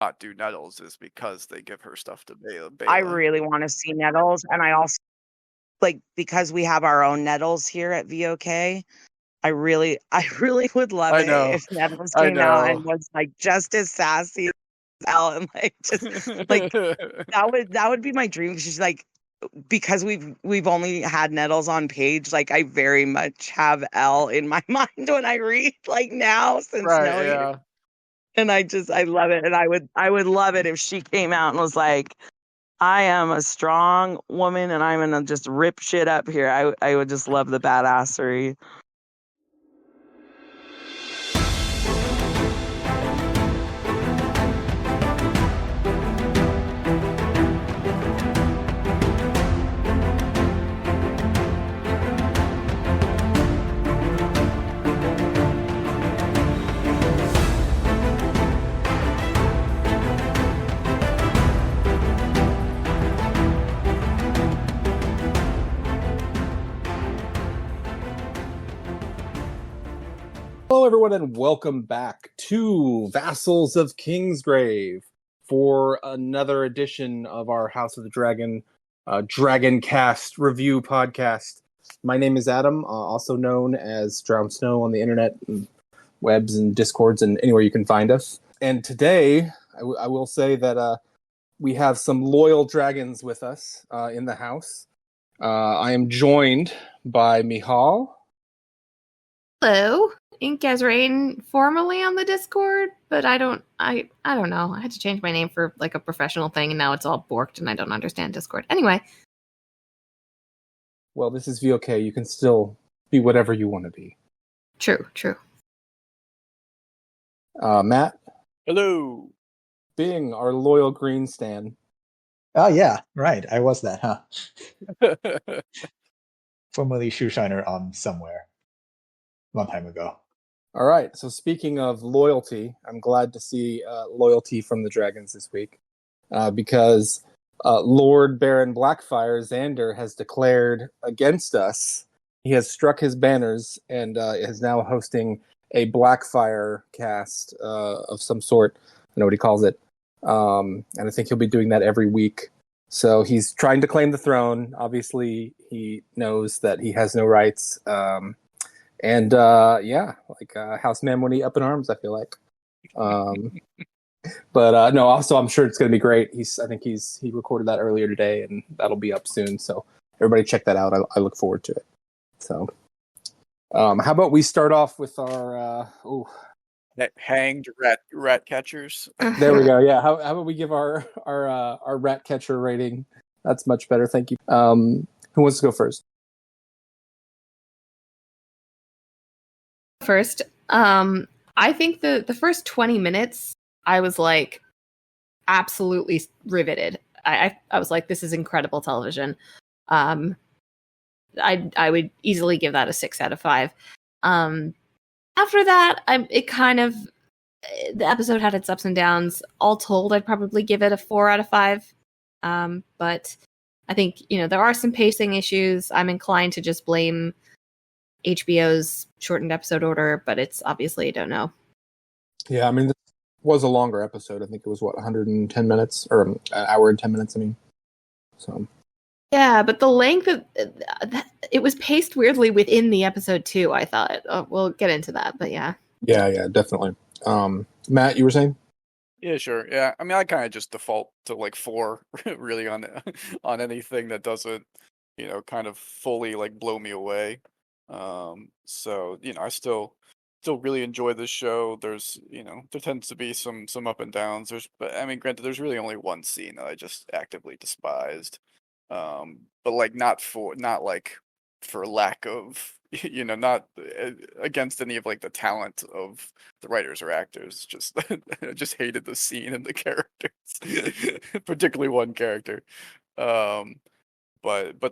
not do Nettles is because they give her stuff to Bela. I really want to see Nettles, and I also because we have our own Nettles here at VOK. I really would love it if Nettles came out and was just as sassy as Elle, and just that would be my dream. She's because we've only had Nettles on page. I very much have Elle in my mind when I read now since Snow Eater. And I love it, and I would love it if she came out and was like, I am a strong woman and I'm gonna just rip shit up here. I would just love the badassery. Hello, everyone, and welcome back to Vassals of Kingsgrave for another edition of our House of the Dragon DragonCast review podcast. My name is Adam, also known as drownedsnow on the internet, and webs and discords, and anywhere you can find us. And today, I will say that we have some loyal dragons with us in the house. I am joined by Michal. Hello. Inkasrain formerly on the Discord, but I don't know. I had to change my name for a professional thing, and now it's all borked, and I don't understand Discord. Anyway. Well, this is VOK. You can still be whatever you want to be. True. Matt. Hello. Being our loyal green stan. Oh, yeah. Right. I was that, huh? Formerly Shoeshiner on somewhere. Long time ago. All right. So speaking of loyalty, I'm glad to see loyalty from the dragons this week because Lord Baron Blackfire Xander has declared against us. He has struck his banners and is now hosting a Blackfire cast of some sort. I don't know what he calls it. And I think he'll be doing that every week. So he's trying to claim the throne. Obviously, he knows that he has no rights. And House Mamoni up in arms, I feel like. But no, also I'm sure it's going to be great. I think he recorded that earlier today, and that'll be up soon. So everybody check that out. I look forward to it. So, how about we start off with our hanged rat catchers? There we go. Yeah. How about we give our rat catcher rating? That's much better. Thank you. Who wants to go first? First, I think the first 20 minutes I was absolutely riveted. I was like, this is incredible television. I would easily give that a 6 out of 5. After that, the episode had its ups and downs. All told, I'd probably give it a 4 out of 5. But I think there are some pacing issues. I'm inclined to just blame HBO's shortened episode order, but it's obviously I don't know. Yeah, I mean, this was a longer episode. I think it was 110 minutes or an hour and 10 minutes. I mean, so yeah, but the length of it was paced weirdly within the episode too. I thought we'll get into that, but yeah, definitely. Matt, you were saying? Yeah, sure. Yeah, I mean, I kind of just default to 4 really on anything that doesn't kind of fully blow me away. So I still really enjoy this show. There's there tends to be some up and downs. But I mean, granted, there's really only one scene that I just actively despised. But not for lack of not against any of the talent of the writers or actors. Just I just hated the scene and the characters, particularly one character. But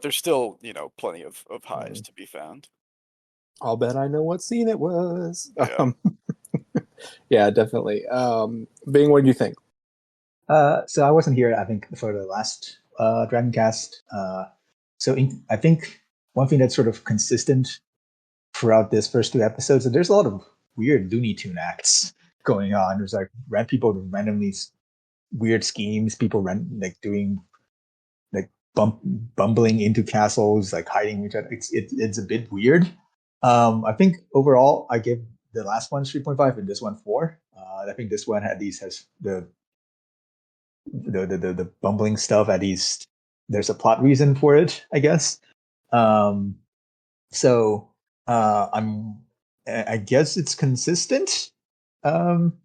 there's still plenty of highs to be found. I'll bet I know what scene it was. Yeah, yeah, definitely. Bing, what do you think? So I wasn't here, I think, for the last DragonCast. I think one thing that's sort of consistent throughout this first 2 episodes, that there's a lot of weird Looney Tune acts going on. There's people randomly weird schemes, people doing like bumbling into castles, like hiding each other. It's a bit weird. I think overall I give the last one 3.5 and this one 4. I think this one has the bumbling stuff. At least there's a plot reason for it, I guess. So I guess it's consistent. And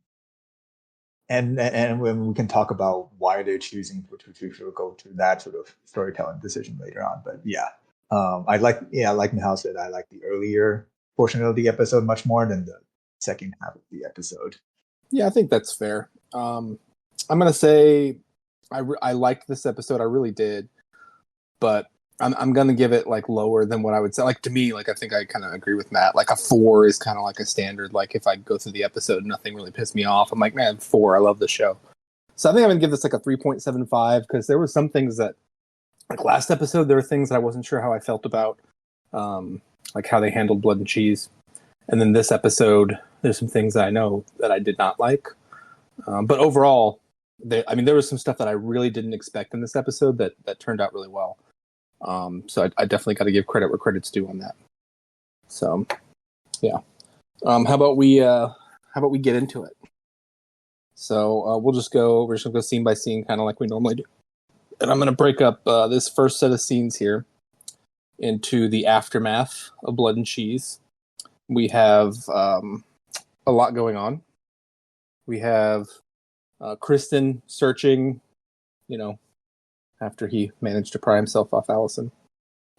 when we can talk about why they're choosing to go to that sort of storytelling decision later on. But yeah, like Michal said, I like the earlier portion of the episode much more than the second half of the episode. Yeah, I think that's fair. I'm gonna say I liked this episode. I really did, but I'm gonna give it like lower than what I would say. Like to me, like I think I kind of agree with Matt. Like a 4 is kind of like a standard. Like if I go through the episode, and nothing really pissed me off. I'm like, man, 4. I love the show. So I think I'm gonna give this like a 3.75 because there were some things that, like last episode, there were things that I wasn't sure how I felt about, like how they handled Blood and Cheese, and then this episode, there's some things that I know that I did not like. But overall, there was some stuff that I really didn't expect in this episode that turned out really well. So I definitely got to give credit where credit's due on that. So, yeah. How about we get into it? So we're just gonna go scene by scene, kind of like we normally do. And I'm gonna break up this first set of scenes here into the aftermath of Blood and Cheese. We have a lot going on. We have Kristen searching, after he managed to pry himself off Allison.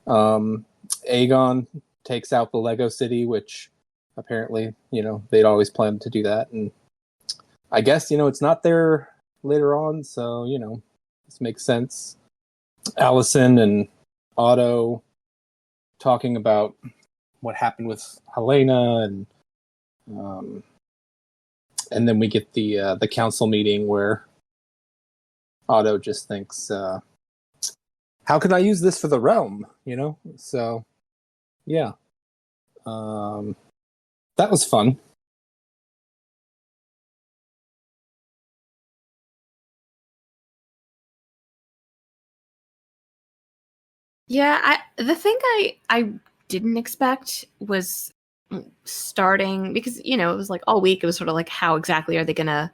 Aegon takes out the Lego City, which apparently, they'd always planned to do that. And I guess, it's not there later on, so, this makes sense. Allison and Otto talking about what happened with Helena, and then we get the council meeting where Otto just thinks, how can I use this for the realm? So yeah, that was fun. Yeah, the thing I didn't expect was starting, because it was like all week it was sort of like, how exactly are they gonna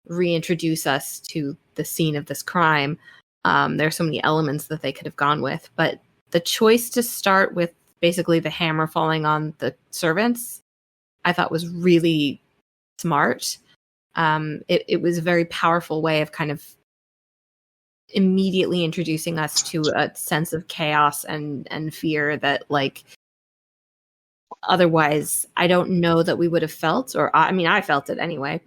reintroduce us to the scene of this crime? There's so many elements that they could have gone with, but the choice to start with basically the hammer falling on the servants, I thought was really smart. It was a very powerful way of kind of immediately introducing us to a sense of chaos and fear that, like, otherwise I don't know that we would have felt, or I felt it anyway,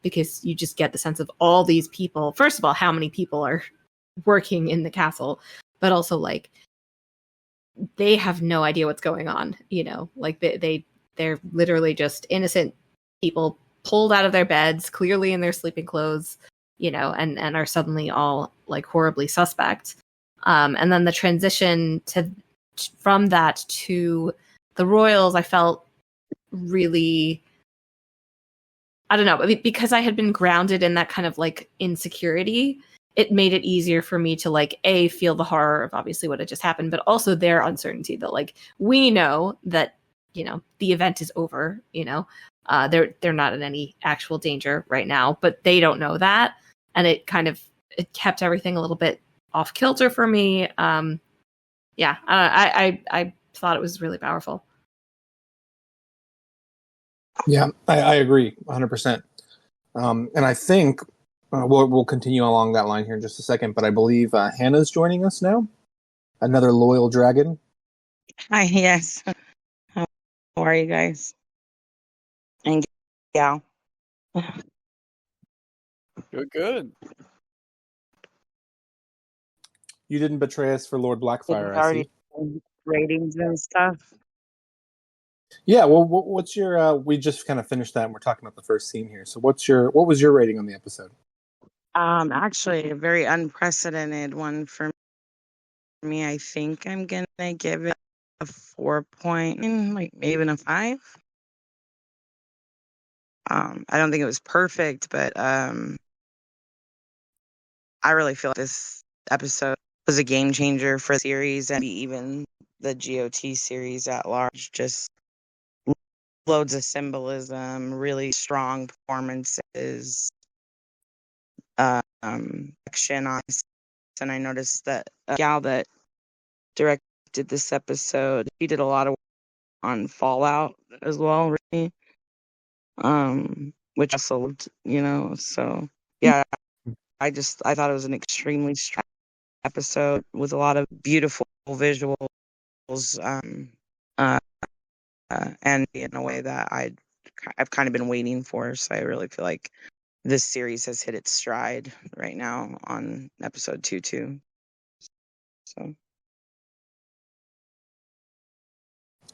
because you just get the sense of all these people. First of all, how many people are working in the castle, but also like they have no idea what's going on, like they're literally just innocent people pulled out of their beds, clearly in their sleeping clothes, and are suddenly all like horribly suspect. And then the transition from that to the royals, I felt really, I don't know, because I had been grounded in that kind of like insecurity, it made it easier for me to like feel the horror of obviously what had just happened, but also their uncertainty that like we know that the event is over, they're not in any actual danger right now, but they don't know that, and it kept everything a little bit off kilter for me. Yeah, I thought it was really powerful. Yeah, I agree 100%. And I think we'll continue along that line here in just a second, but I believe Hannah's joining us now. Another loyal dragon. Hi, yes. How are you guys? And yeah. Good. You didn't betray us for Lord Blackfire, I see. Ratings and stuff. Yeah, well, what's your? We just kind of finished that, and we're talking about the first scene here. So, what was your rating on the episode? Actually, a very unprecedented one for me. I think I'm gonna give it a 4 point, like maybe even a 5. I don't think it was perfect, but I really feel like this episode was a game changer for the series and even the GOT series at large. Just loads of symbolism, really strong performances, action on. And I noticed that a gal that directed this episode, she did a lot of work on Fallout as well, really. Which I sold, so yeah, I thought it was an extremely strong episode with a lot of beautiful visuals, and in a way that I've kind of been waiting for. So I really feel like this series has hit its stride right now on episode 2. So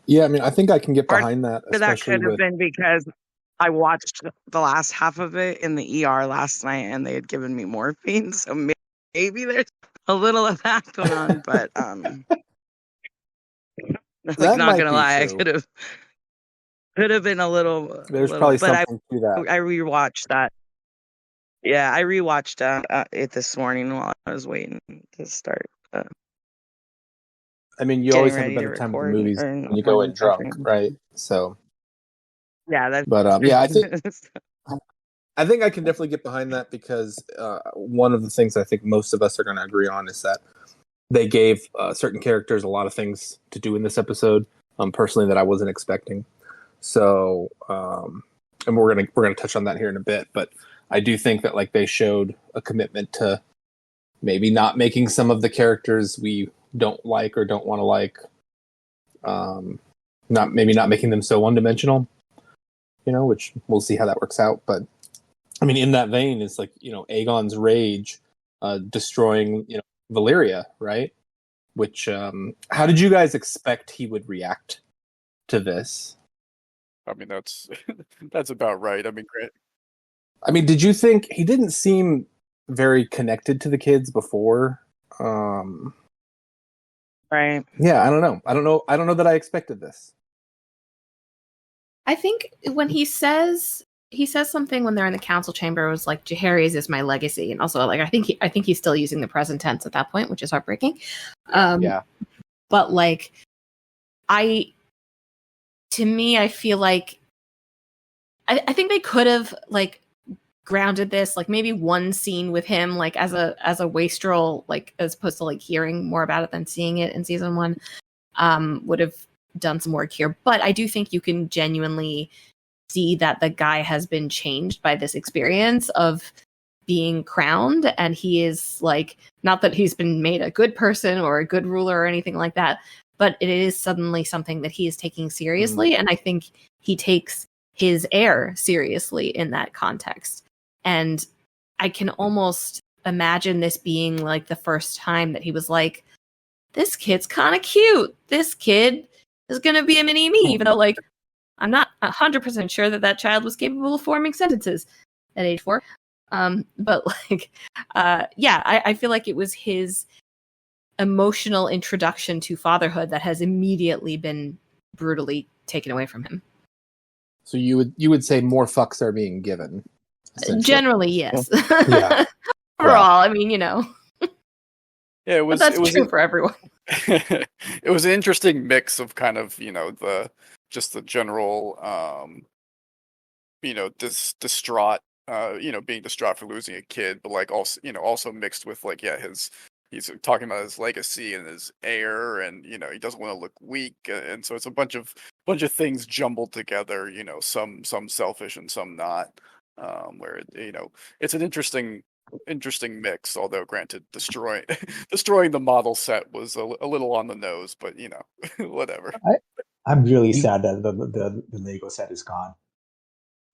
yeah, I mean, I think I can get behind that, especially that could have been because I watched the last half of it in the ER last night, and they had given me morphine, so maybe there's a little of that going on. But like, not gonna lie, true. I could have been a little. There's probably but something to that. I rewatched that. Yeah, I rewatched it this morning while I was waiting to start. I mean, you always have a better time with the movies when you go in drunk, right? So yeah, but yeah, I think I can definitely get behind that because one of the things I think most of us are going to agree on is that they gave certain characters a lot of things to do in this episode, personally, that I wasn't expecting. So, and we're gonna touch on that here in a bit, but I do think that like they showed a commitment to maybe not making some of the characters we don't like or don't want to like, not making them so one-dimensional, which we'll see how that works out. But I mean, in that vein, it's like, Aegon's rage destroying, Valyria, right? Which, how did you guys expect he would react to this? I mean, that's about right. I mean, did you think he didn't seem very connected to the kids before? Right. Yeah, I don't know. I don't know that I expected this. I think when he says something when they're in the council chamber, it was like, Jaehaerys is my legacy. And also, like, I think he's still using the present tense at that point, which is heartbreaking. Yeah. But like, to me, I feel like I think they could have like grounded this, like maybe one scene with him, like as a wastrel, like as opposed to like hearing more about it than seeing it in season 1, would have done some work here. But I do think you can genuinely see that the guy has been changed by this experience of being crowned, and he is like, not that he's been made a good person or a good ruler or anything like that, but it is suddenly something that he is taking seriously. And I think he takes his heir seriously in that context. And I can almost imagine this being like the first time that he was like, this kid's kind of cute. This kid is going to be a mini me, even though like I'm not 100% sure that child was capable of forming sentences at age 4. But like, yeah, I feel like it was his emotional introduction to fatherhood that has immediately been brutally taken away from him. So you would say more fucks are being given. Generally, yes. Yeah. Overall, I mean, Yeah, it was. But that's true for everyone. It was an interesting mix of kind of the general distraught being distraught for losing a kid, but like also mixed with like he's talking about his legacy and his heir, and he doesn't want to look weak, and so it's a bunch of things jumbled together, some selfish and some not, where it's an interesting mix, although granted destroying the model set was a little on the nose, but whatever. I'm really sad that the Lego set is gone.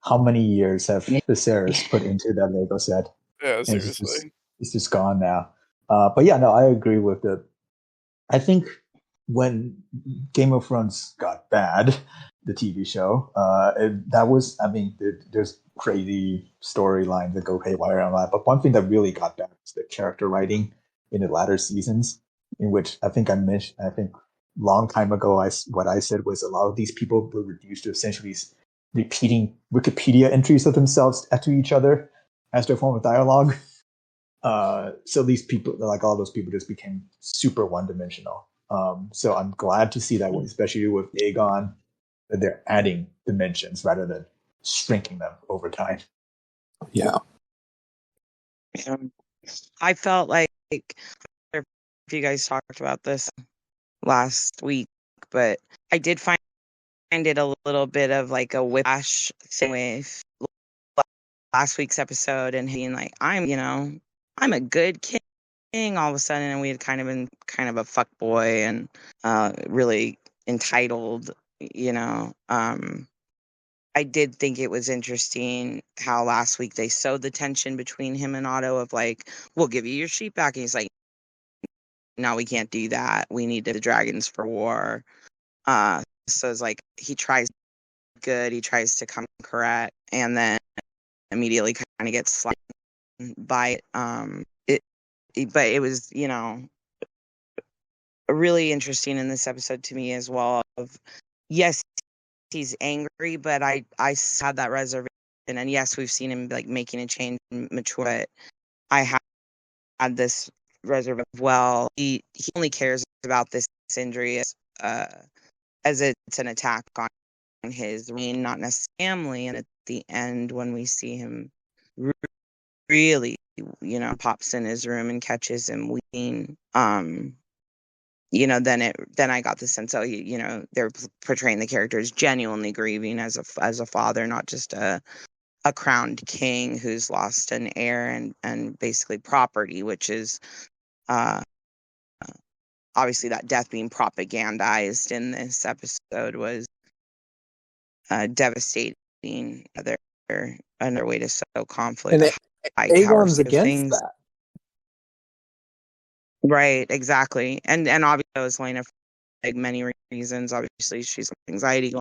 How many years have Viserys put into that Lego set? Yeah, seriously. It's just gone now. But yeah, no, I agree with I think when Game of Thrones got bad, the TV show, there's crazy storylines that go haywire and all that. But one thing that really got bad was the character writing in the latter seasons, in which I think long time ago, what I said was a lot of these people were reduced to essentially repeating Wikipedia entries of themselves to each other as their form of dialogue. So these people, like all those people, just became super one-dimensional. So I'm glad to see that, especially with Aegon, that they're adding dimensions rather than shrinking them over time. Yeah. I felt like, if you guys talked about this last week, but I did find it a little bit of like a whiplash thing with last week's episode and being like, I'm a good king all of a sudden, and we had kind of been kind of a fuck boy and really entitled, I did think it was interesting how last week they sowed the tension between him and Otto of like, we'll give you your sheep back. And he's like, no, we can't do that. We need the dragons for war. So it's like he tries good, he tries to come correct, and then immediately kind of gets slapped by it. But it was, really interesting in this episode to me as well. Of yes, he's angry, but I had that reservation, and yes, we've seen him like making a change and mature. But I had this reservation. Well, he only cares about this injury as it's an attack on his reign, not necessarily family. And at the end, when we see him really, pops in his room and catches him weeping, then I got the sense, they're portraying the character as genuinely grieving as a father, not just a crowned king who's lost an heir and basically property, which is obviously that death being propagandized in this episode was devastating. Another way to sow conflict. And Aegon's against that. Right, exactly. And obviously as Lena, for like many reasons, obviously she's anxiety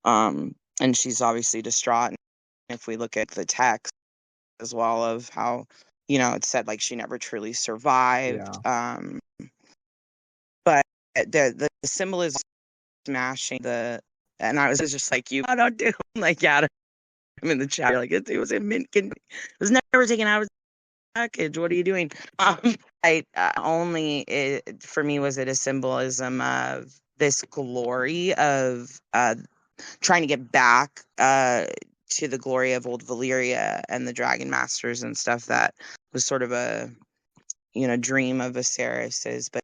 going, and she's obviously distraught. And if we look at the text as well of how, it said like she never truly survived. Yeah. But the symbolism smashing and I was just like, I don't do like, yeah, I'm in the chat like it was a mint, it was never taken out of package. What are you doing? For me, was it a symbolism of this glory of trying to get back to the glory of old Valyria and the Dragon Masters and stuff that was sort of a dream of Viserys's, but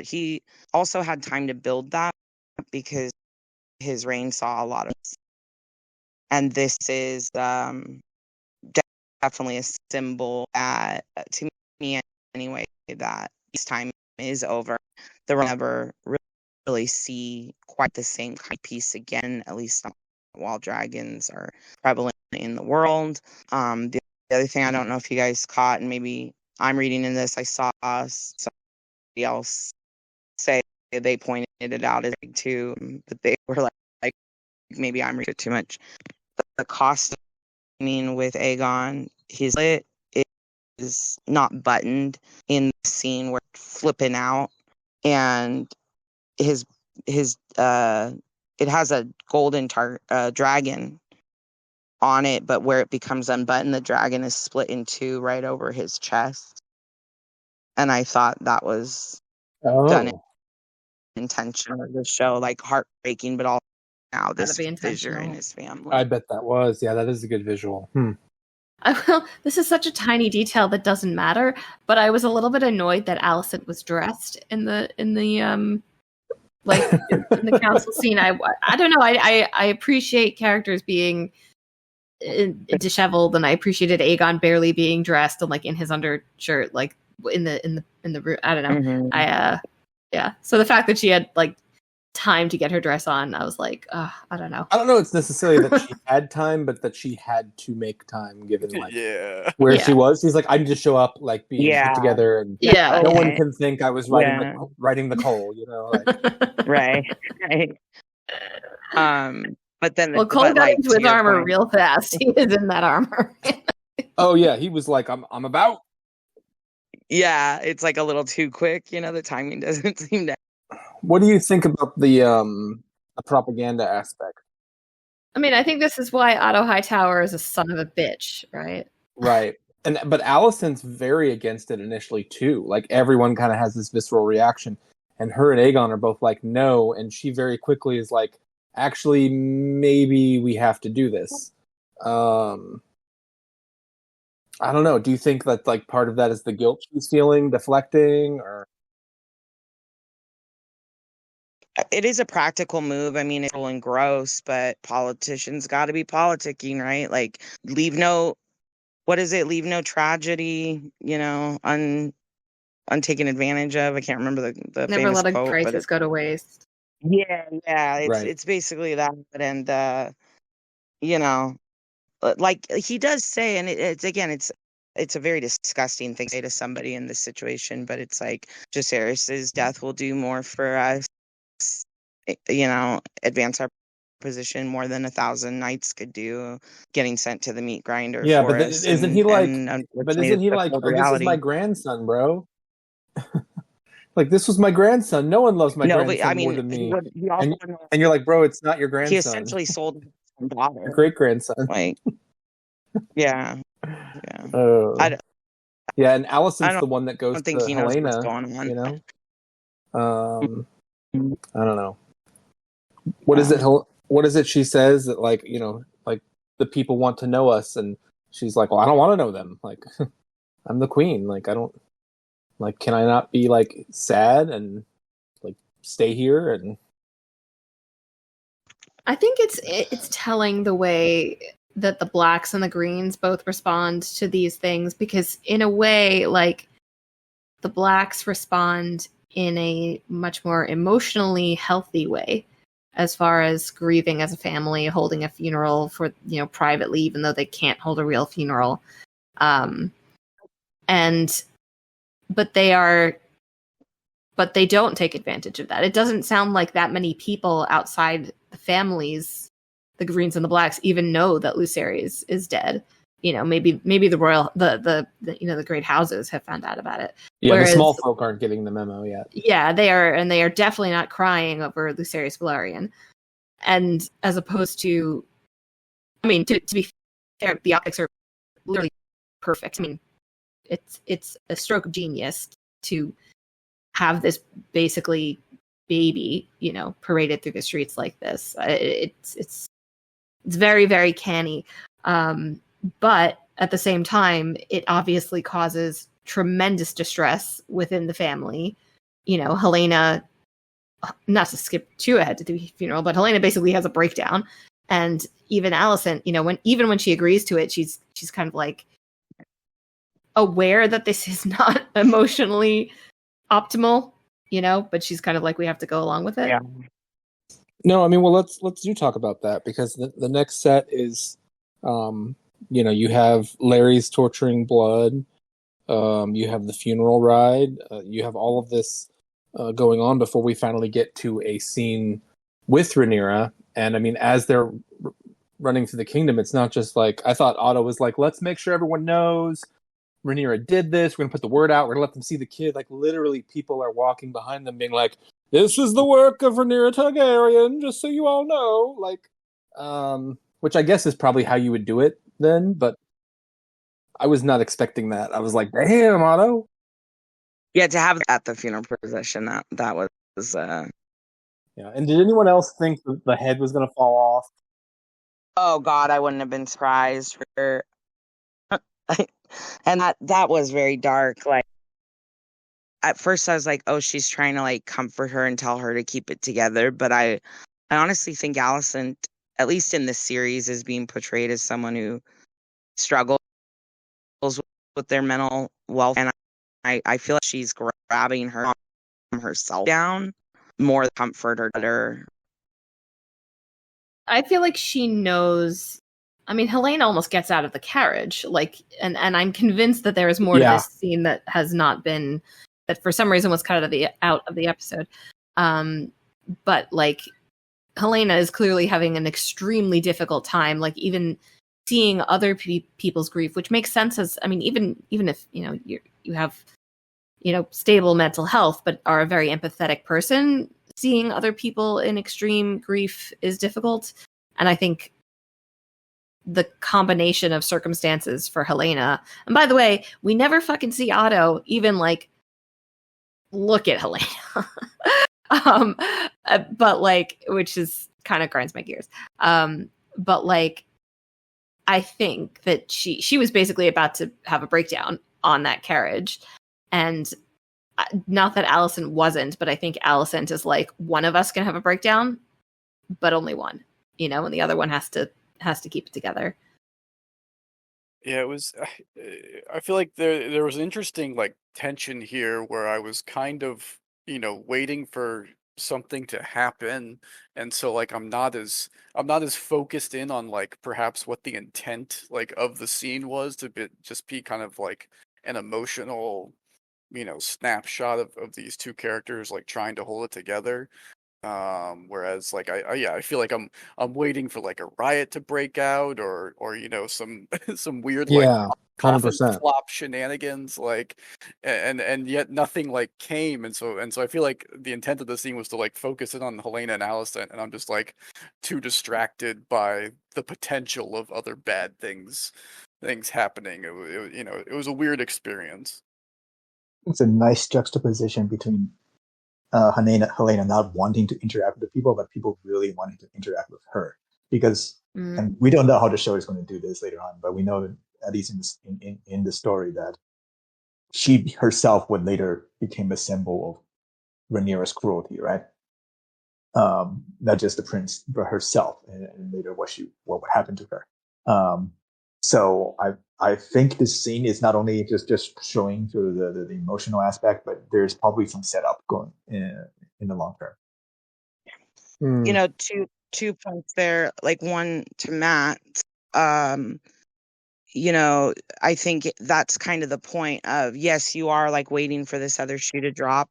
he also had time to build that because his reign saw a lot of, and this is definitely a symbol to me anyway, that this time is over. They will never really see quite the same kind of peace again, at least not while dragons are prevalent in the world. The other thing, I don't know if you guys caught, and maybe I'm reading in this, I saw somebody else say they pointed it out as too, but they were like maybe I'm reading it too much. But the costuming with Aegon, his lit is not buttoned in the scene where it's flipping out, and his it has a golden dragon on it, but where it becomes unbuttoned, the dragon is split in two right over his chest. And I thought that was done intentionally to show like heartbreaking, but also now this fissure in his family. I bet that was. Yeah, that is a good visual. This is such a tiny detail that doesn't matter, but I was a little bit annoyed that Alicent was dressed in the in the council scene. I don't know. I appreciate characters being disheveled, and I appreciated Aegon barely being dressed and like in his undershirt, like in the room. I don't know. Mm-hmm. Yeah. So the fact that she had like time to get her dress on, I was like, I don't know. I don't know it's necessarily that she had time, but that she had to make time given like where she was. She's like, I need to show up like being put together, and no one can think I was riding the coal, like. Right. But then Cole got into his armor real fast. He is in that armor. Oh yeah, he was like, I'm about. Yeah, it's like a little too quick, the timing doesn't seem to. What do you think about the propaganda aspect? I mean, I think this is why Otto Hightower is a son of a bitch, right? Right. But Alicent's very against it initially too. Like everyone kind of has this visceral reaction, and her and Aegon are both like no, and she very quickly is like, actually, maybe we have to do this. I don't know. Do you think that like part of that is the guilt she's feeling, deflecting, or? It is a practical move. I mean, it's and gross, but politicians got to be politicking, right? Like, leave no tragedy, untaken advantage of. I can't remember the Never famous let a quote, crisis go to waste. Yeah, Right. it's basically that, and like he does say, and it's a very disgusting thing to say to somebody in this situation, but it's like Jacaerys's death will do more for us, advance our position more than 1,000 knights could do getting sent to the meat grinder Yeah, for but us. isn't he like? But isn't he like, oh, this is my grandson, bro? Like, this was my grandson. No one loves my grandson more than me. And you're like, bro, it's not your grandson. He essentially sold his daughter. Your great grandson. Like, yeah. Yeah, and Alicent's the one that goes to Helena. Going on. I don't know. What is it? What is it she says that like like the people want to know us, and she's like, well, I don't want to know them. Like, I'm the queen. Like, I don't. Like, can I not be like sad and like stay here? And I think it's telling the way that the blacks and the greens both respond to these things, because in a way, like, the blacks respond in a much more emotionally healthy way, as far as grieving as a family, holding a funeral for privately, even though they can't hold a real funeral, but they don't take advantage of that. It doesn't sound like that many people outside the families, the Greens and the Blacks, even know that Lucerys is dead. Maybe the royal, the great houses have found out about it. Yeah, whereas the small folk aren't getting the memo yet. Yeah, they are, and they are definitely not crying over Lucerys Velaryon. And as opposed to, I mean, to be fair, the optics are literally perfect. I mean, it's a stroke of genius to have this basically baby, paraded through the streets like this. It's very, very canny. But at the same time, it obviously causes tremendous distress within the family. Helena, not to skip too ahead to the funeral, but Helena basically has a breakdown. And even Alicent, when she agrees to it, she's kind of like aware that this is not emotionally optimal, but she's kind of like, we have to go along with it. Yeah. No, I mean, well, let's do talk about that, because the next set is, you have Larry's torturing blood, you have the funeral ride, you have all of this going on before we finally get to a scene with Rhaenyra. And I mean, as they're running through the kingdom, it's not just like, I thought Otto was like, let's make sure everyone knows Rhaenyra did this. We're going to put the word out. We're going to let them see the kid. Like, literally, people are walking behind them being like, this is the work of Rhaenyra Targaryen, just so you all know. Like, which I guess is probably how you would do it then, but I was not expecting that. I was like, damn, Otto. Yeah, to have at the funeral procession, that was... Yeah, and did anyone else think the head was going to fall off? Oh, God, I wouldn't have been surprised for... And that was very dark. Like, at first I was like, oh, she's trying to like comfort her and tell her to keep it together. But I honestly think Alicent, at least in this series, is being portrayed as someone who struggles with their mental wealth. And I feel like she's grabbing herself down more to comfort her. I feel like she knows. I mean, Helena almost gets out of the carriage, like, and I'm convinced that there is more to this scene that has not been, that for some reason was cut out of the episode. But like, Helena is clearly having an extremely difficult time, like even seeing other people's grief, which makes sense as, I mean, even if you have stable mental health, but are a very empathetic person, seeing other people in extreme grief is difficult. And I think the combination of circumstances for Helaena. And by the way, we never fucking see Otto even like look at Helaena. But like, which is kind of grinds my gears. But like, I think that she was basically about to have a breakdown on that carriage, and not that Alicent wasn't, but I think Alicent is like, one of us can have a breakdown, but only one, and the other one has to keep it together. Yeah, it was. I feel like there was an interesting like tension here where I was kind of waiting for something to happen, and so like I'm not as focused in on like perhaps what the intent like of the scene was to just be kind of like an emotional snapshot of these two characters like trying to hold it together. Whereas like I feel like I'm waiting for like a riot to break out or some some weird like coffin 100%. flop shenanigans like and yet nothing like came, and so I feel like the intent of the scene was to like focus in on Helaena and Alicent, and I'm just like too distracted by the potential of other bad things happening. It was a weird experience. It's a nice juxtaposition between Helaena not wanting to interact with the people, but people really wanting to interact with her. Because, and we don't know how the show is going to do this later on, but we know, at least in the story, that she herself would later become a symbol of Rhaenyra's cruelty, right? Not just the prince, but herself, and later what would happen to her. So I think this scene is not only just showing sort of the emotional aspect, but there's probably some setup going in the long term. Two points there. Like one to Matt. I think that's kind of the point of, yes, you are like waiting for this other shoe to drop,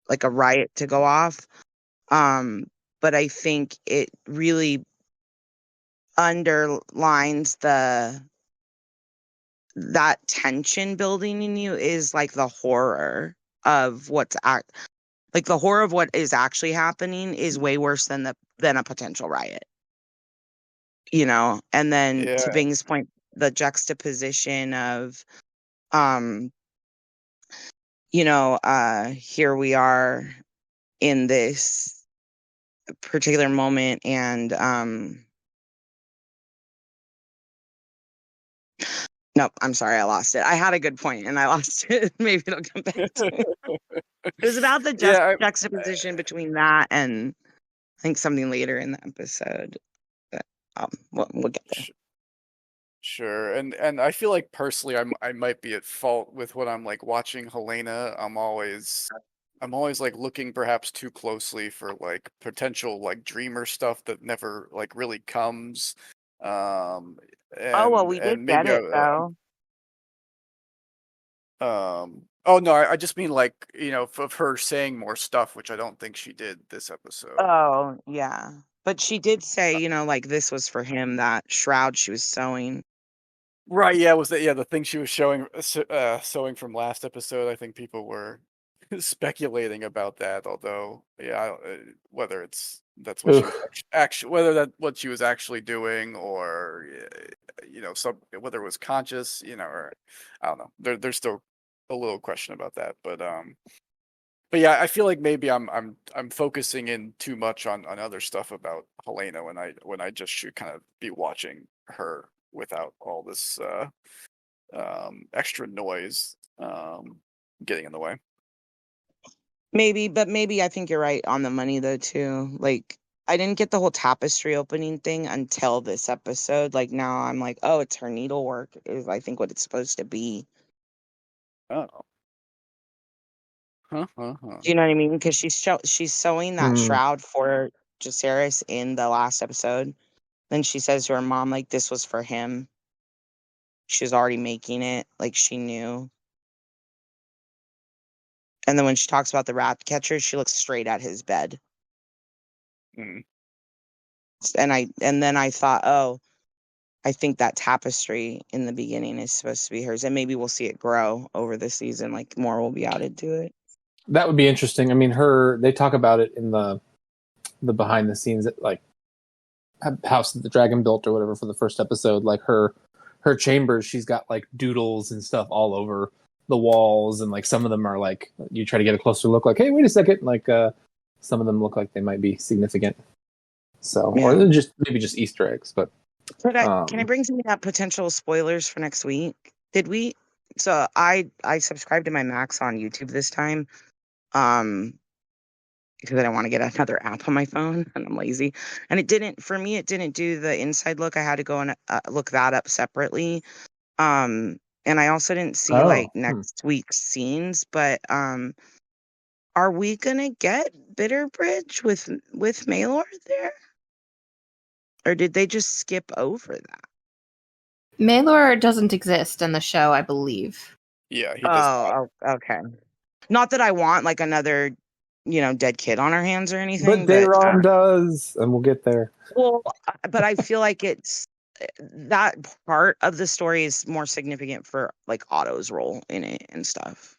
like a riot to go off. But I think it really underlines that tension building in you is like the horror of the horror of what is actually happening is way worse than a potential riot. And then to Bing's point, the juxtaposition of here we are in this particular moment, and nope, I'm sorry, I lost it. I had a good point and I lost it. Maybe it'll come back to me. It was about the juxtaposition between that and I think something later in the episode. But we'll get there. Sure, and I feel like personally I might be at fault with when I'm like watching Helaena. I'm always like looking perhaps too closely for like potential like dreamer stuff that never like really comes. We did get it though. Oh no, I just mean like of her saying more stuff, which I don't think she did this episode. Oh yeah, but she did say like this was for him, that shroud she was sewing. Right, yeah, was that the thing she was sewing from last episode? I think people were speculating about that, although whether that's what she was actually what she was actually doing, or whether it was conscious, or I don't know. There's still a little question about that, but yeah, I feel like maybe I'm focusing in too much on other stuff about Helaena when I just should kind of be watching her without all this extra noise getting in the way. Maybe I think you're right on the money though too. Like I didn't get the whole tapestry opening thing until this episode. Like now I'm like, oh, it's her needlework is I think what it's supposed to be. Oh. Do you know what I mean? Because she's sewing that shroud for Jacaerys in the last episode. Then she says to her mom, like, this was for him. She was already making it, like she knew. And then when she talks about the rat catcher, she looks straight at his bed. And then I thought, oh, I think that tapestry in the beginning is supposed to be hers, and maybe we'll see it grow over the season. Like more will be added to it. That would be interesting. I mean, they talk about it in the behind the scenes, like house that the dragon built or whatever for the first episode, like her chambers, she's got like doodles and stuff all over the walls, and like some of them are like, you try to get a closer look, like, hey, wait a second, like some of them look like they might be significant. So, or just maybe just Easter eggs, but. Can I bring something up? Potential spoilers for next week? Did we? So I subscribed to my Max on YouTube this time, because I don't want to get another app on my phone, and I'm lazy. And it didn't do the inside look. I had to go and look that up separately. And I also didn't see like next week's scenes, but are we gonna get Bitterbridge with Maelor there? Or did they just skip over that? Maelor doesn't exist in the show, I believe. Yeah, he does. Okay. Not that I want like another, dead kid on our hands or anything. But Daeron does, and we'll get there. Well, but I feel like it's that part of the story is more significant for like Otto's role in it and stuff.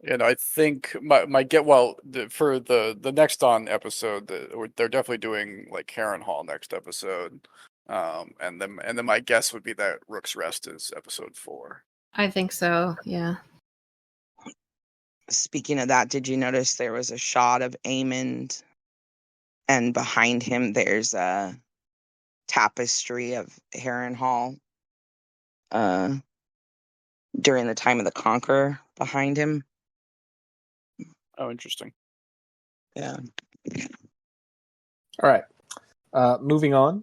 And I think for the next on episode, they're definitely doing like Harrenhal next episode, and then my guess would be that Rook's Rest is episode 4. I think so. Yeah. Speaking of that, did you notice there was a shot of Aemond, and behind him there's a tapestry of Harrenhal during the time of the Conqueror behind him? Oh, interesting. Yeah. All right. Moving on.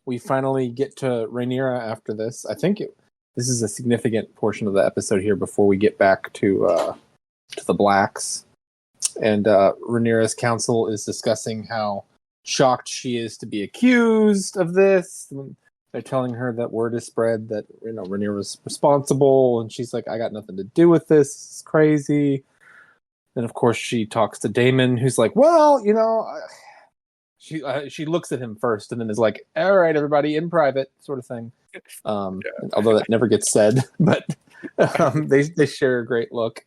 We finally get to Rhaenyra after this. I think this is a significant portion of the episode here before we get back to the Blacks. And Rhaenyra's council is discussing how shocked she is to be accused of this. They're telling her that word is spread that Rhaenyra was responsible, and she's like, I got nothing to do with this. It's crazy. Then, of course, she talks to Daemon, who's like, well, she looks at him first and then is like, all right, everybody, in private, sort of thing. Although that never gets said, but they share a great look.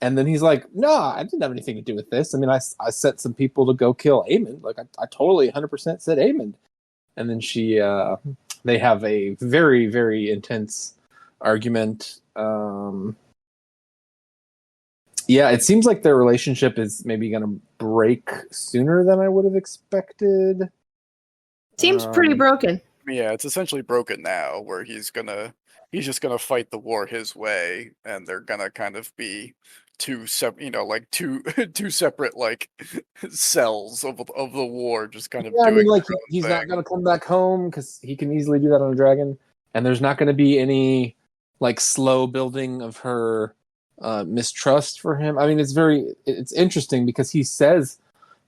And then he's like, no, I didn't have anything to do with this. I mean, I set some people to go kill Aemond. Like, I totally 100% said Aemond. And then they have a very, very intense argument. Yeah, it seems like their relationship is maybe going to break sooner than I would have expected. Seems pretty broken. Yeah, it's essentially broken now, where he's just gonna fight the war his way, and they're gonna kind of be two separate like cells of the war, just kind of. Yeah, doing he's not gonna come back home because he can easily do that on a dragon, and there's not gonna be any like slow building of her mistrust for him. I mean, it's interesting because he says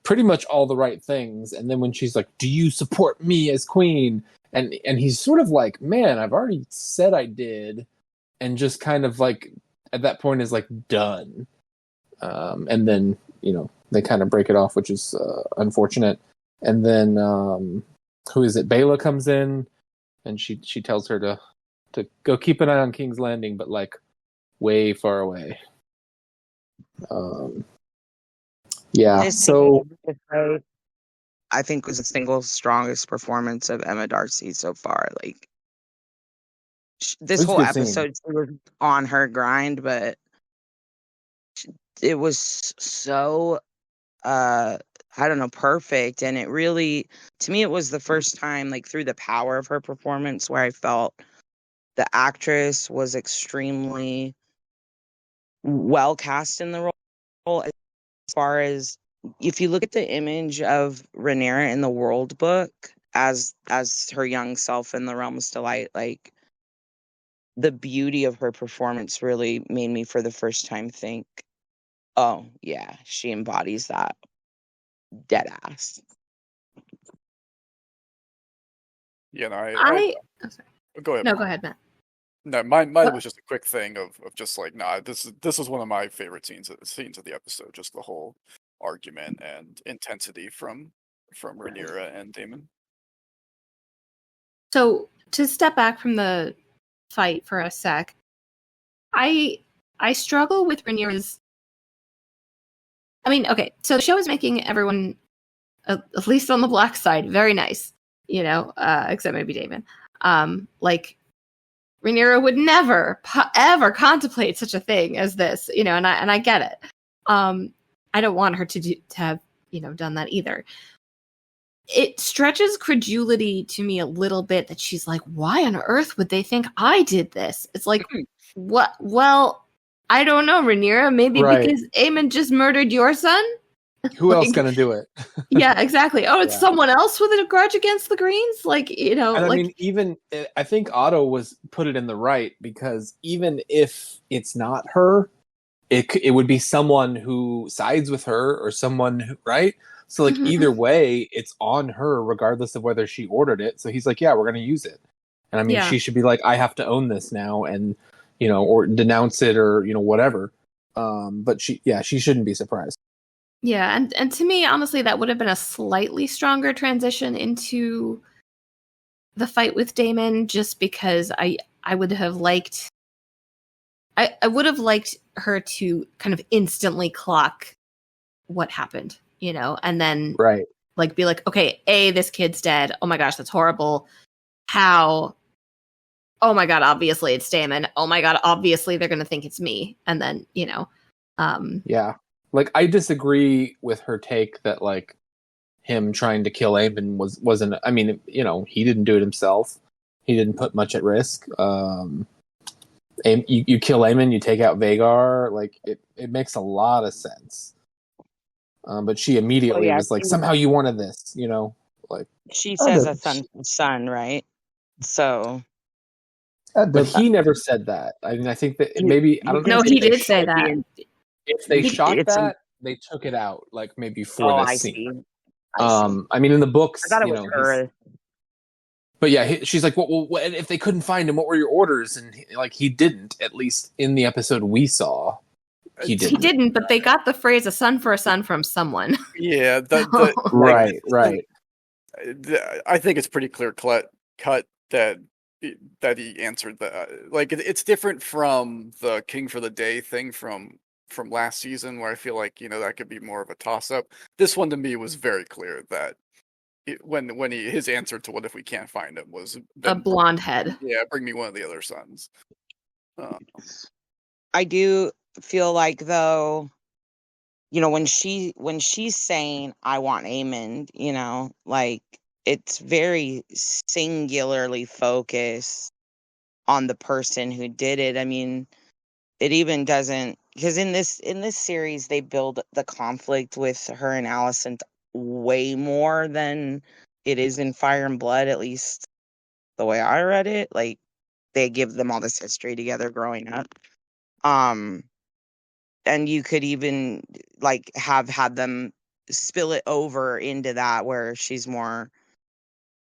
pretty much all the right things, and then when she's like, do you support me as queen, and he's sort of like, man, I've already said I did, and just kind of like at that point is like done, and then they kind of break it off, which is unfortunate. And then who is it, Bela comes in, and she tells her to go keep an eye on King's Landing, but like way far away. Yeah, so I think was the single strongest performance of Emma Darcy so far. Like this whole episode, she was on her grind, but it was so I don't know, perfect. And it really, to me, it was the first time, like through the power of her performance, where I felt the actress was extremely well cast in the role. As far as if you look at the image of Rhaenyra in the World Book as her young self in the Realm's Delight, like the beauty of her performance really made me for the first time think, oh yeah, she embodies that dead ass. Yeah, no, oh, sorry. Go ahead. No, go ahead, Matt. No, mine was just a quick thing of just like, this is one of my favorite scenes of the episode. Just the whole argument and intensity from Rhaenyra and Daemon. So to step back from the fight for a sec, I struggle with Rhaenyra's. I mean, okay, so the show is making everyone at least on the black side, very nice, except maybe Daemon. Like Rhaenyra would never ever contemplate such a thing as this, and I get it. I don't want her to have done that either. It stretches credulity to me a little bit that she's like, why on earth would they think I did this? It's like, what? Well, I don't know, Rhaenyra. Maybe because Aemon just murdered your son? Who else gonna do it? Yeah, exactly. Oh, it's someone else with a grudge against the Greens? And I mean, even I think Otto put it in the right, because even if it's not her, it would be someone who sides with her or someone who, right? So like either way, it's on her regardless of whether she ordered it. So he's like, yeah, we're going to use it. And I mean, she should be like, I have to own this now, and or denounce it, or whatever. But she shouldn't be surprised. Yeah, and to me, honestly, that would have been a slightly stronger transition into the fight with Daemon, just because I would have liked I would have liked her to kind of instantly clock what happened, and then like be like, okay, this kid's dead. Oh my gosh, that's horrible. How? Oh my god, obviously it's Daemon. Oh my god, obviously they're gonna think it's me. And then, yeah. Like, I disagree with her take that like him trying to kill Aemon wasn't. I mean, he didn't do it himself. He didn't put much at risk. You kill Aemon, you take out Vhagar. Like, it makes a lot of sense. But she immediately was like, somehow you wanted this, like she says a son, right? So, but he never said that. I mean, I think that maybe I don't know. No, he did say that. If they shot that, they took it out, like maybe for this scene. I mean, in the books, I thought it was her. But yeah, she's like, well, if they couldn't find him, what were your orders? And he didn't, at least in the episode we saw. He didn't, but they got the phrase "a son for a son" from someone. Yeah, right. I think it's pretty clear cut that he answered that. Like, it's different from the King for the Day thing from last season, where I feel like that could be more of a toss up. This one to me was very clear that when his answer to what if we can't find him was a blonde head. Yeah, bring me one of the other sons. I do feel like, though, when she's saying I want Aemon, like, it's very singularly focused on the person who did it. I mean, it even doesn't, because in this series they build the conflict with her and Alicent way more than it is in Fire and Blood, at least the way I read it. Like, they give them all this history together growing up. And you could even like have had them spill it over into that, where she's more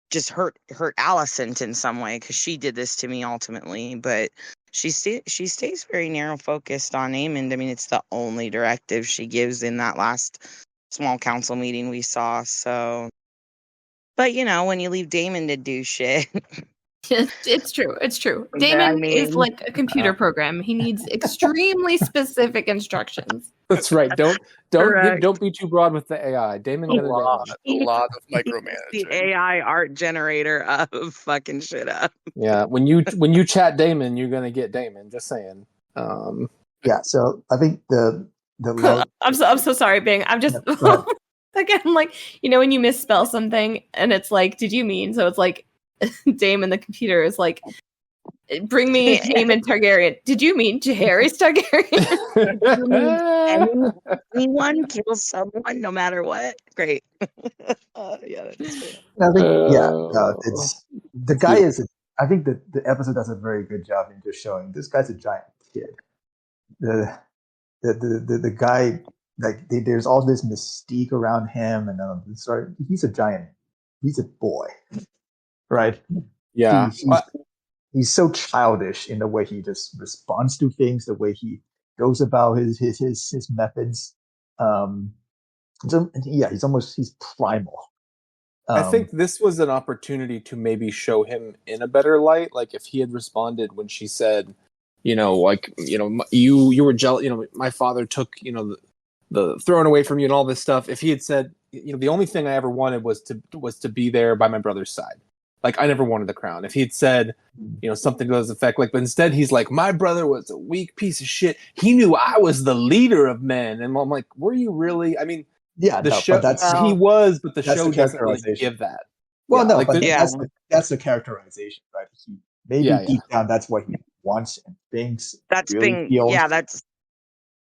just hurt Alicent in some way, because she did this to me ultimately. But she stays very narrow focused on Aemon. I mean, it's the only directive she gives in that last small council meeting we saw. So, but when you leave Daemon to do shit. It's true. Daemon is like a computer program. He needs extremely specific instructions. That's right. Don't be too broad with the AI. Daemon got a lot of micromanaging. The AI art generator of fucking shit up. Yeah, when you chat Daemon, you're gonna get Daemon. Just saying. Yeah. So I think the I'm so sorry, Bing. I'm just again, like, when you misspell something and it's like, did you mean? So it's like, Daemon the computer is like, bring me Aemon Targaryen. Did you mean Jaehaerys Targaryen? Anyone kills someone, no matter what. Great. Yeah, that's great. I think it's the guy is. I think that the episode does a very good job in just showing this guy's a giant kid. The guy, like, there's all this mystique around him, and he's a giant. He's a boy. Right. Yeah. He's so childish in the way he just responds to things, the way he goes about his methods. He's primal. I think this was an opportunity to maybe show him in a better light. Like, if he had responded when she said, you were jealous. My father took, the throwing away from you and all this stuff. If he had said, the only thing I ever wanted was to be there by my brother's side. Like, I never wanted the crown. If he had said, something to those effect, like, but instead he's like, my brother was a weak piece of shit. He knew I was the leader of men. And I'm like, were you really? I mean, show, he was, but the show doesn't really give that. Well, no, like that's the characterization, right? Deep down, that's what he wants and thinks. That's really feels. Yeah, that's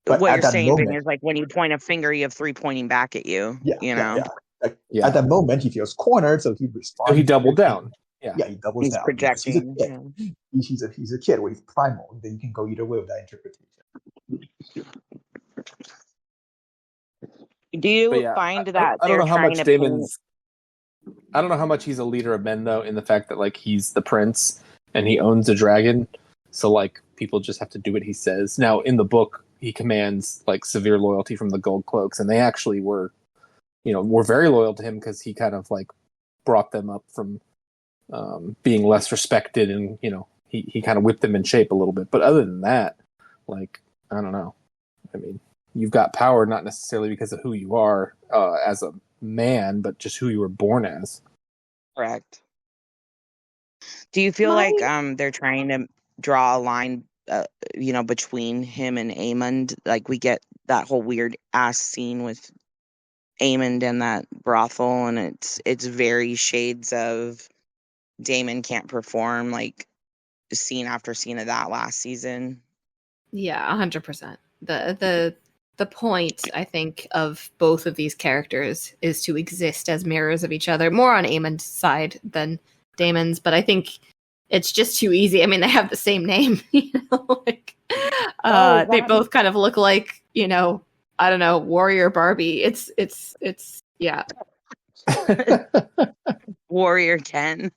what you're saying. Bing, is like when you point a finger, you have three pointing back at you. Yeah. At that moment, he feels cornered, so he responds. So he doubled down. Yeah, he doubles down. Projecting. He's a kid with primal. Then you can go either way with that interpretation. Do you find that I don't know how much Daemon's? I don't know how much he's a leader of men, though, in the fact that like he's the prince and he owns a dragon, so like people just have to do what he says. Now, in the book, he commands like severe loyalty from the Gold Cloaks, and they actually were very loyal to him because he kind of like brought them up from being less respected, and he kind of whipped them in shape a little bit. But other than that, like, I don't know. I mean, you've got power not necessarily because of who you are as a man, but just who you were born as. Correct. Do you feel like they're trying to draw a line, between him and Aemond? Like, we get that whole weird ass scene with Aemond and that brothel, and it's very shades of Daemon can't perform, like scene after scene of that last season. Yeah, 100%. The point, I think, of both of these characters is to exist as mirrors of each other, more on Aemond's side than Daemon's, but I think it's just too easy. I mean, they have the same name, they both kind of look like, I don't know, Warrior Barbie. It's yeah. Warrior Ken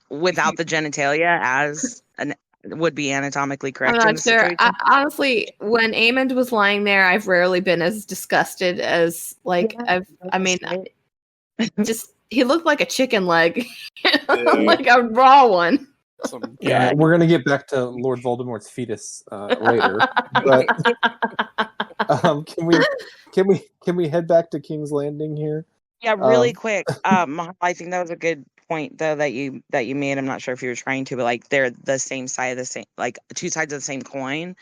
without the genitalia as would be anatomically correct. I'm not sure. Honestly, when Aemond was lying there, I've rarely been as disgusted as he looked like a chicken leg, like a raw one. Yeah, we're gonna get back to Lord Voldemort's fetus later, but can we head back to King's Landing here? Yeah, really quick. I think that was a good point though that you made. I'm not sure if you were trying to, but like they're the same side of the same, like two sides of the same coin,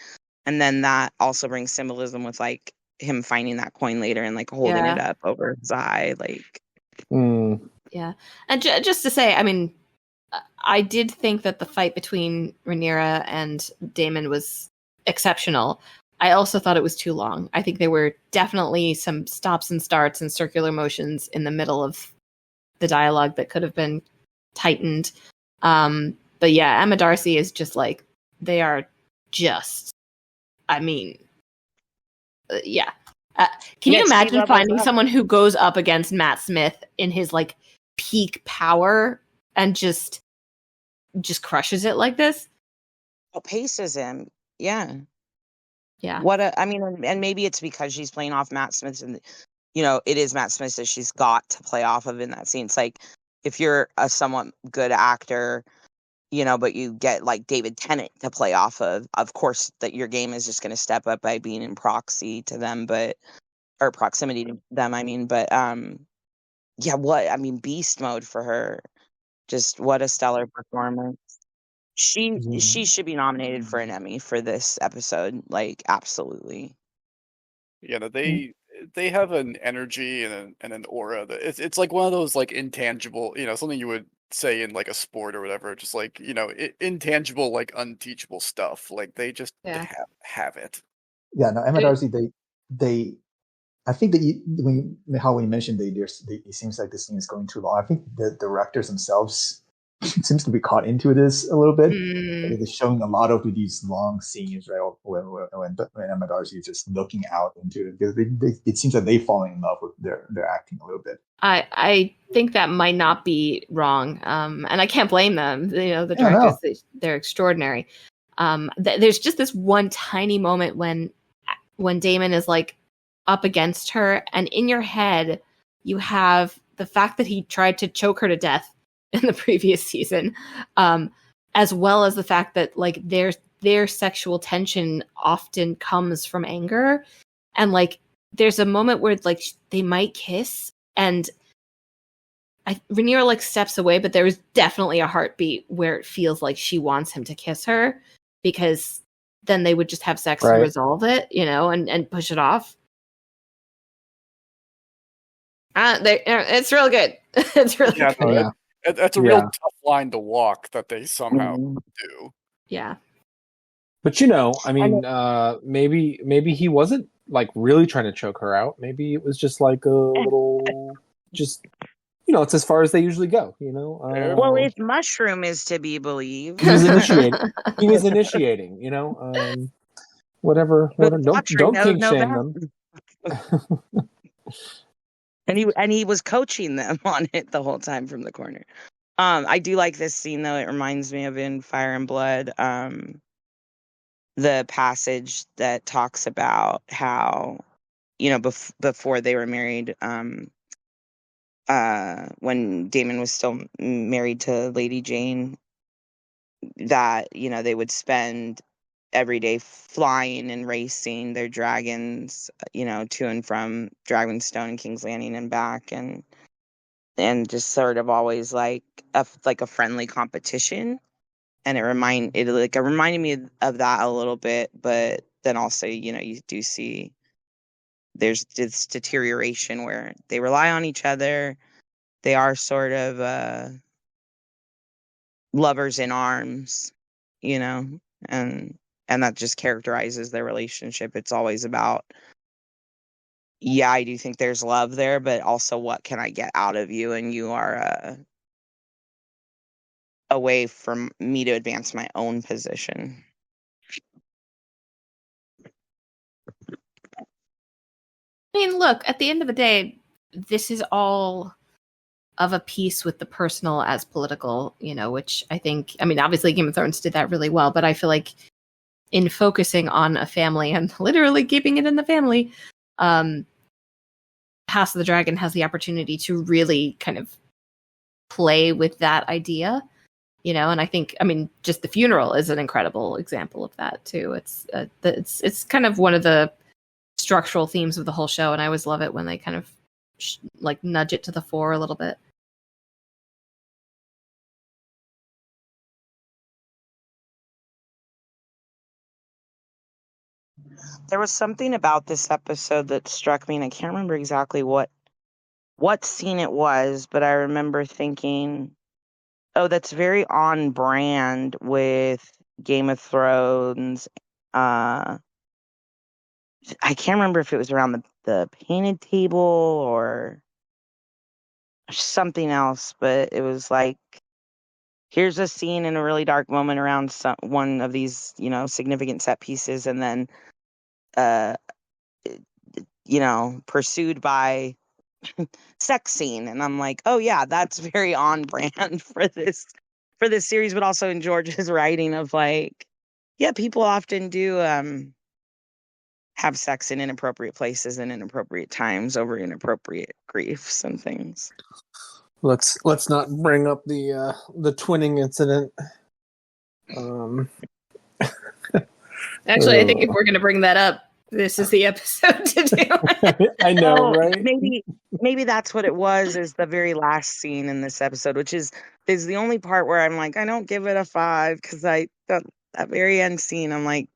and then that also brings symbolism with like him finding that coin later and like holding it up over his eye, like. Yeah, and just to say, I mean, I did think that the fight between Rhaenyra and Daemon was exceptional. I also thought it was too long. I think there were definitely some stops and starts and circular motions in the middle of the dialogue that could have been tightened. But yeah, Emma Darcy is just like, they are just, I mean, yeah. Can you imagine finding someone who goes up against Matt Smith in his like peak power and just crushes it like this? Paces him. Yeah. Yeah. And maybe it's because she's playing off Matt Smith, and it is Matt Smith that she's got to play off of in that scene. It's like if you're a somewhat good actor, but you get like David Tennant to play off of course that your game is just going to step up by being in proxy to them, or proximity to them. Beast mode for her. Just what a stellar performance. She should be nominated for an Emmy for this episode, like absolutely. Yeah, no, they have an energy and an aura that it's like one of those like intangible, something you would say in like a sport or whatever, just like intangible, like unteachable stuff. Like they just have it. Yeah, no, Emma Darcy, they I think that when you mentioned it seems like this thing is going too long. I think the directors themselves seems to be caught into this a little bit. They're showing a lot of these long scenes, right? When Emma Darcy is just looking out into it, because it seems like they've fallen in love with their acting a little bit. I think that might not be wrong, and I can't blame them. The directors, they're extraordinary. There's just this one tiny moment when Daemon is like up against her, and in your head you have the fact that he tried to choke her to death in the previous season, as well as the fact that like their sexual tension often comes from anger, and like there's a moment where like they might kiss, and Rhaenyra like steps away, but there is definitely a heartbeat where it feels like she wants him to kiss her, because then they would just have sex to resolve it, and push it off. It's real good. It's really good. No, that's a real tough line to walk that they somehow do. Yeah. But I mean, maybe he wasn't like really trying to choke her out. Maybe it was just like a little, just it's as far as they usually go. Well, if Mushroom is to be believed, he was initiating. Whatever. Don't kink shame them. And he was coaching them on it the whole time from the corner. I do like this scene though. It reminds me of in Fire and Blood, the passage that talks about how, before they were married, when Daemon was still married to Lady Jane, that, they would spend every day flying and racing their dragons, to and from Dragonstone and King's Landing and back, and just sort of always like a friendly competition. And it reminded me of that a little bit, but then also, you do see there's this deterioration where they rely on each other. They are sort of lovers in arms, and that just characterizes their relationship. It's always about, I do think there's love there, but also what can I get out of you? And you are a way for me to advance my own position. I mean, look, at the end of the day, this is all of a piece with the personal as political, which I think, obviously Game of Thrones did that really well, but I feel like in focusing on a family and literally keeping it in the family, House of the Dragon has the opportunity to really kind of play with that idea, and I think, just the funeral is an incredible example of that too. It's kind of one of the structural themes of the whole show, and I always love it when they kind of nudge it to the fore a little bit. There was something about this episode that struck me, and I can't remember exactly what scene it was, but I remember thinking, oh, that's very on brand with Game of Thrones. I can't remember if it was around the painted table or something else, but it was like, here's a scene in a really dark moment around one of these, significant set pieces, and then, pursued by sex scene. And I'm like, oh yeah, that's very on brand for this series, but also in George's writing of like, yeah, people often do have sex in inappropriate places and inappropriate times over inappropriate griefs and things. Let's not bring up the twinning incident. Actually, I think if we're going to bring that up, this is the episode to do. I know, right? Maybe that's what it was. Is the very last scene in this episode, which is the only part where I'm like, I don't give it a 5 because that very end scene, I'm like,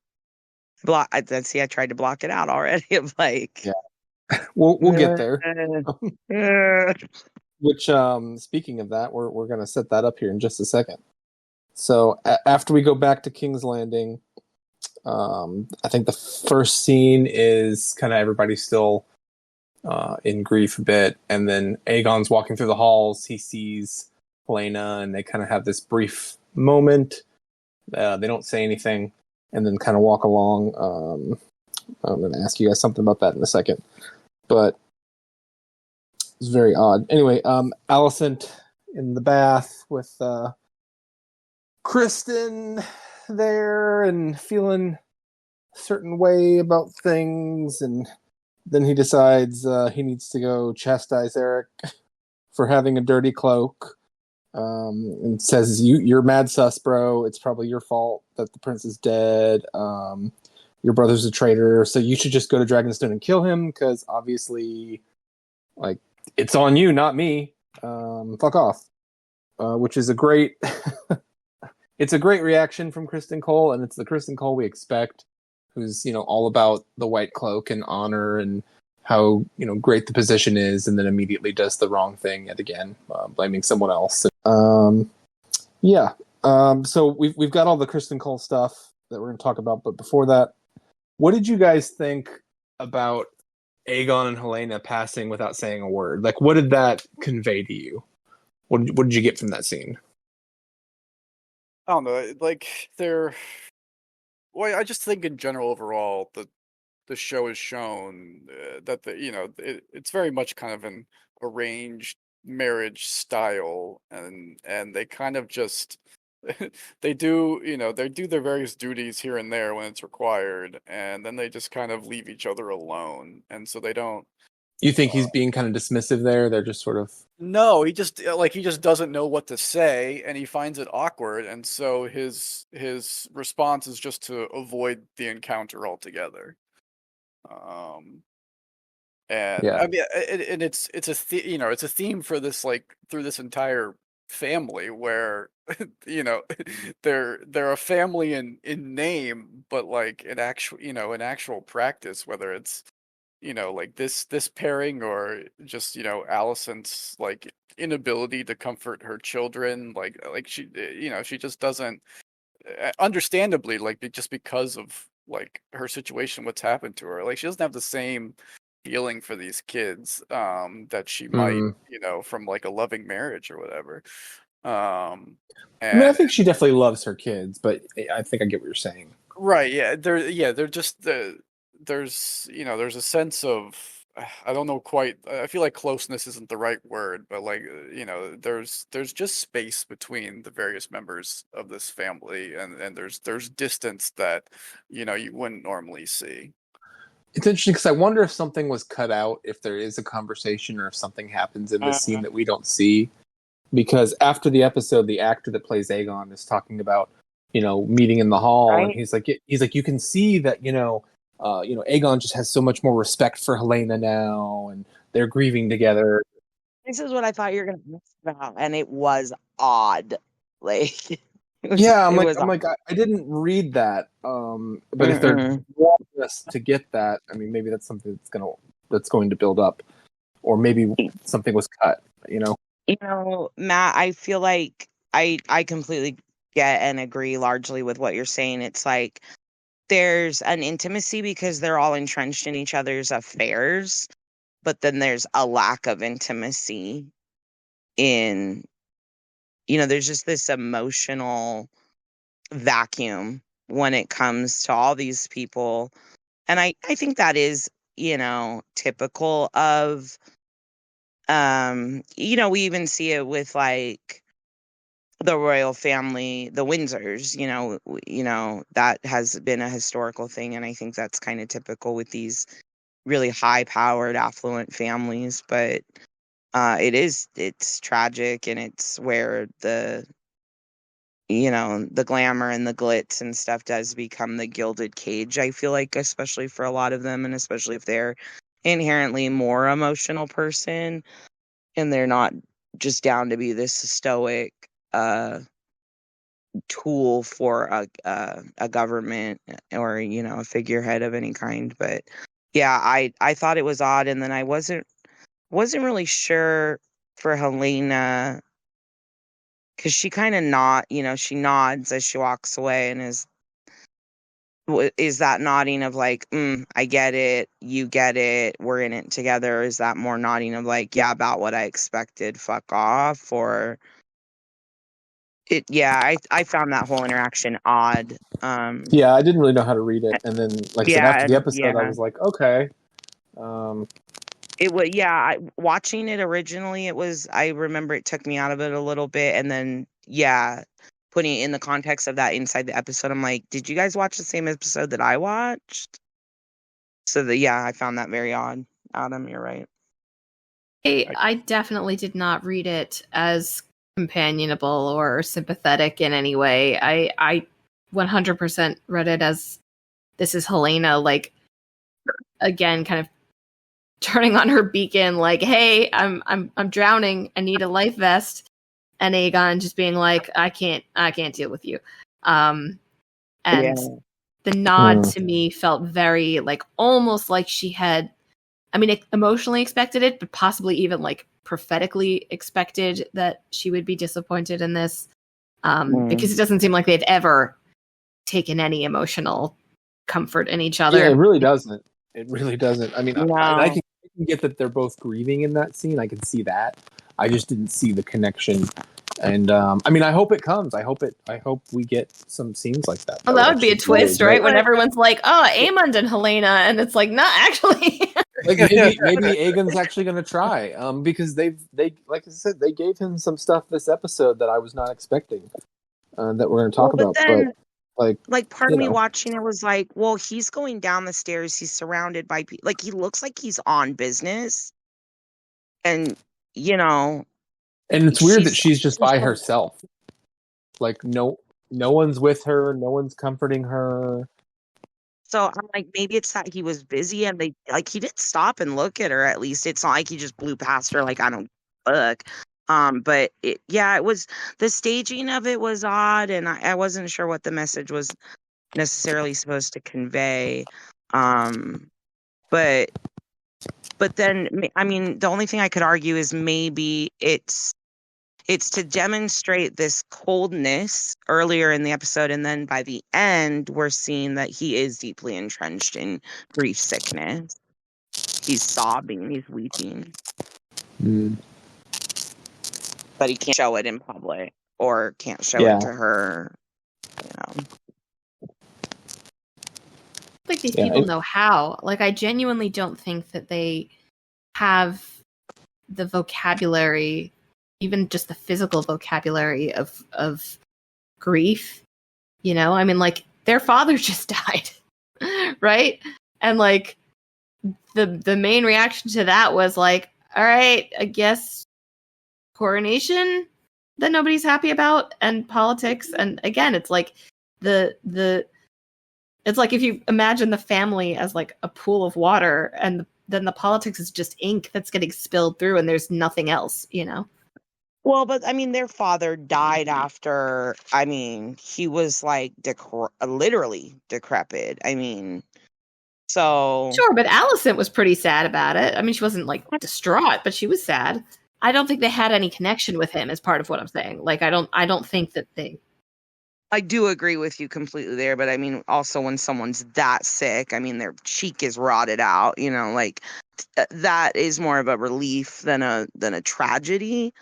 I tried to block it out already. Of like, yeah, we'll get there. Which, speaking of that, we're going to set that up here in just a second. So after we go back to King's Landing, I think the first scene is kind of everybody still in grief a bit, and then Aegon's walking through the halls. He sees Helena, and they kind of have this brief moment. They don't say anything, and then kind of walk along. I'm going to ask you guys something about that in a second, but it's very odd. Anyway, Alicent in the bath with Kristen there and feeling a certain way about things, and then he decides he needs to go chastise Eric for having a dirty cloak, and says, you're mad sus, bro. It's probably your fault that the prince is dead. your brother's a traitor, so you should just go to Dragonstone and kill him, because obviously, like, it's on you, not me. Fuck off. Which is a great... it's a great reaction from Kristen Cole, and it's the Kristen Cole we expect, who's, all about the White Cloak and honor and how, great the position is, and then immediately does the wrong thing yet again, blaming someone else. So we've got all the Kristen Cole stuff that we're going to talk about, but before that, what did you guys think about Aegon and Helaena passing without saying a word? Like, what did that convey to you? What did you get from that scene? I don't know. Like, I just think in general, overall, the show has shown that it's very much kind of an arranged marriage style, and they kind of just they do their various duties here and there when it's required, and then they just kind of leave each other alone, and so they don't. You think he's being kind of dismissive there? They're just sort of... No, he just doesn't know what to say, and he finds it awkward, and so his response is just to avoid the encounter altogether. And yeah. I mean, and it's a it's a theme for this, like, through this entire family, where they're a family in name, but like in actual practice, whether it's like this pairing, or just Alicent's like inability to comfort her children, like she she just doesn't, understandably, like, just because of like her situation, what's happened to her, like she doesn't have the same feeling for these kids that she might from like a loving marriage or whatever. I mean, I think she definitely loves her kids, but I think I get what you're saying. Right, yeah, they're just there's a sense of, I don't know quite, I feel like closeness isn't the right word, but like there's just space between the various members of this family, and there's distance that you wouldn't normally see. It's interesting because I wonder if something was cut out, if there is a conversation, or if something happens in this scene that we don't see. Because after the episode, the actor that plays Aegon is talking about, meeting in the hall, right? And he's like, you can see that, Aegon just has so much more respect for Helaena now, and they're grieving together. This is what I thought you were going to ask about, and it was odd. Like, I'm like, I didn't read that. But if they're wanting us to get that, I mean, maybe that's something that's going to build up, or maybe something was cut. Matt, I feel like I completely get and agree largely with what you're saying. It's like there's an intimacy because they're all entrenched in each other's affairs, but then there's a lack of intimacy in, there's just this emotional vacuum when it comes to all these people. And I think that is, typical of, we even see it with like the royal family, the Windsors, that has been a historical thing. And I think that's kind of typical with these really high powered, affluent families. But it's tragic, and it's where the glamour and the glitz and stuff does become the gilded cage, I feel like, especially for a lot of them, and especially if they're inherently more emotional person and they're not just down to be this stoic tool for a government, or a figurehead of any kind. But yeah, I thought it was odd, and then I wasn't really sure for Helaena, because she kind of she nods as she walks away, and is that nodding of like, I get it, you get it, we're in it together? Or is that more nodding of like, yeah, about what I expected, fuck off? Or I found that whole interaction odd. I didn't really know how to read it, and then like I said, after the episode, I was like, okay. It was watching it originally, I remember it took me out of it a little bit, and then putting it in the context of that inside the episode, I'm like, did you guys watch the same episode that I watched? So I found that very odd. Adam, you're right. I definitely did not read it as companionable or sympathetic in any way. I 100% read it as this is Helaena, like, again, kind of turning on her beacon, like, hey, I'm drowning, I need a life vest. And Aegon just being like, I can't deal with you. And the nod to me felt very, like, almost like she had, I mean, emotionally expected it, but possibly even, like, prophetically expected that she would be disappointed in this. Because it doesn't seem like they've ever taken any emotional comfort in each other. Yeah, it really doesn't. It really doesn't. I mean, I can get that they're both grieving in that scene. I can see that. I just didn't see the connection. And I mean, I hope it comes. I hope we get some scenes like that. Well, that would be a twist, right? When everyone's like, "Oh, Aemond and Helaena," and it's like, "Not actually." Like maybe Aegon's actually going to try, because they like I said, they gave him some stuff this episode that I was not expecting, that we're going to talk about. Then, but like part of me watching it was like, well, he's going down the stairs. He's surrounded by people. Like, he looks like he's on business, and and it's weird that she's just by herself. Like no one's with her. No one's comforting her. So I'm like, maybe it's that he was busy and he didn't stop and look at her. At least it's not like he just blew past her. Like, I don't look. But it was, the staging of it was odd, and I wasn't sure what the message was necessarily supposed to convey. But then, I mean, the only thing I could argue is maybe it's to demonstrate this coldness earlier in the episode, and then by the end, we're seeing that he is deeply entrenched in grief sickness. He's sobbing, he's weeping. But he can't show it in public, or can't show it to her, Like, these people know how. Like, I genuinely don't think that they have the vocabulary, even just the physical vocabulary of grief. I mean, like, their father just died, right? And like the main reaction to that was like, all right, I guess coronation that nobody's happy about, and politics. And again, it's like it's like if you imagine the family as like a pool of water, and then the politics is just ink that's getting spilled through, and there's nothing else, Well, but I mean, their father died after, I mean, he was like literally decrepit. I mean, so. Sure, but Alicent was pretty sad about it. I mean, she wasn't like distraught, but she was sad. I don't think they had any connection with him, as part of what I'm saying. Like, I don't think that they. I do agree with you completely there, but I mean, also when someone's that sick, I mean, their cheek is rotted out, like that is more of a relief than a tragedy.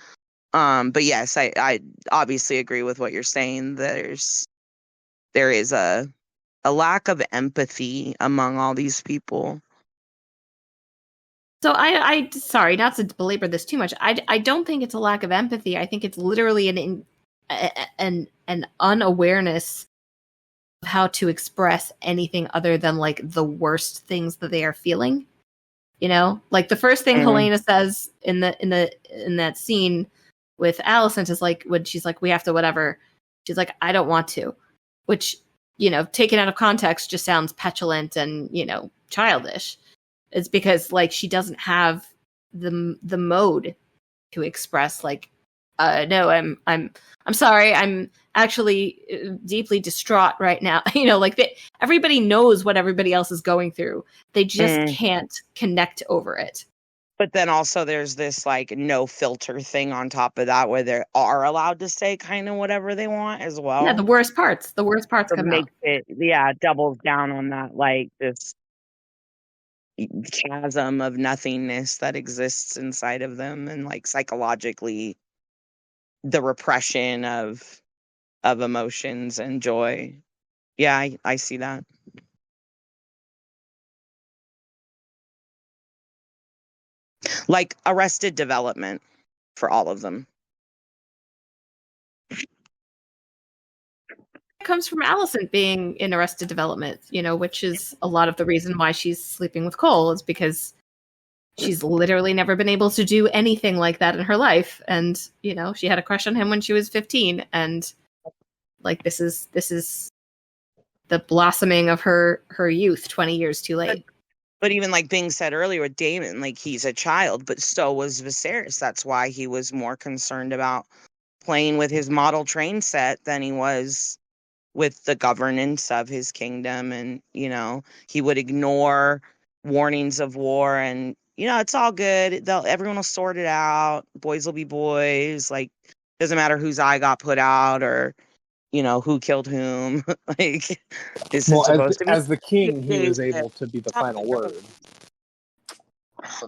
But yes, I obviously agree with what you're saying. There is a lack of empathy among all these people. So I sorry, not to belabor this too much. I don't think it's a lack of empathy. I think it's literally an unawareness of how to express anything other than like the worst things that they are feeling. Like the first thing Helaena says in that scene with Alicent is like, when she's like, we have to whatever, she's like, I don't want to, which, taken out of context just sounds petulant and, childish. It's because like she doesn't have the mode to express like, no, I'm sorry, I'm actually deeply distraught right now. Like everybody knows what everybody else is going through. They just can't connect over it. But then also there's this like no filter thing on top of that, where they are allowed to say kind of whatever they want as well. Yeah, the worst parts come out. It doubles down on that, like this chasm of nothingness that exists inside of them, and like psychologically the repression of emotions and joy. Yeah, I see that. Like Arrested Development for all of them. It comes from Alicent being in Arrested Development, which is a lot of the reason why she's sleeping with Cole, is because she's literally never been able to do anything like that in her life. And, she had a crush on him when she was 15. And like, this is blossoming of her youth 20 years too late. But even like being said earlier with Daemon, like he's a child, but so was Viserys. That's why he was more concerned about playing with his model train set than he was with the governance of his kingdom. And, he would ignore warnings of war and, it's all good. Everyone will sort it out. Boys will be boys. Like, doesn't matter whose eye got put out or, who killed whom. Like, this is supposed to be. As the king, he was able to be the final word.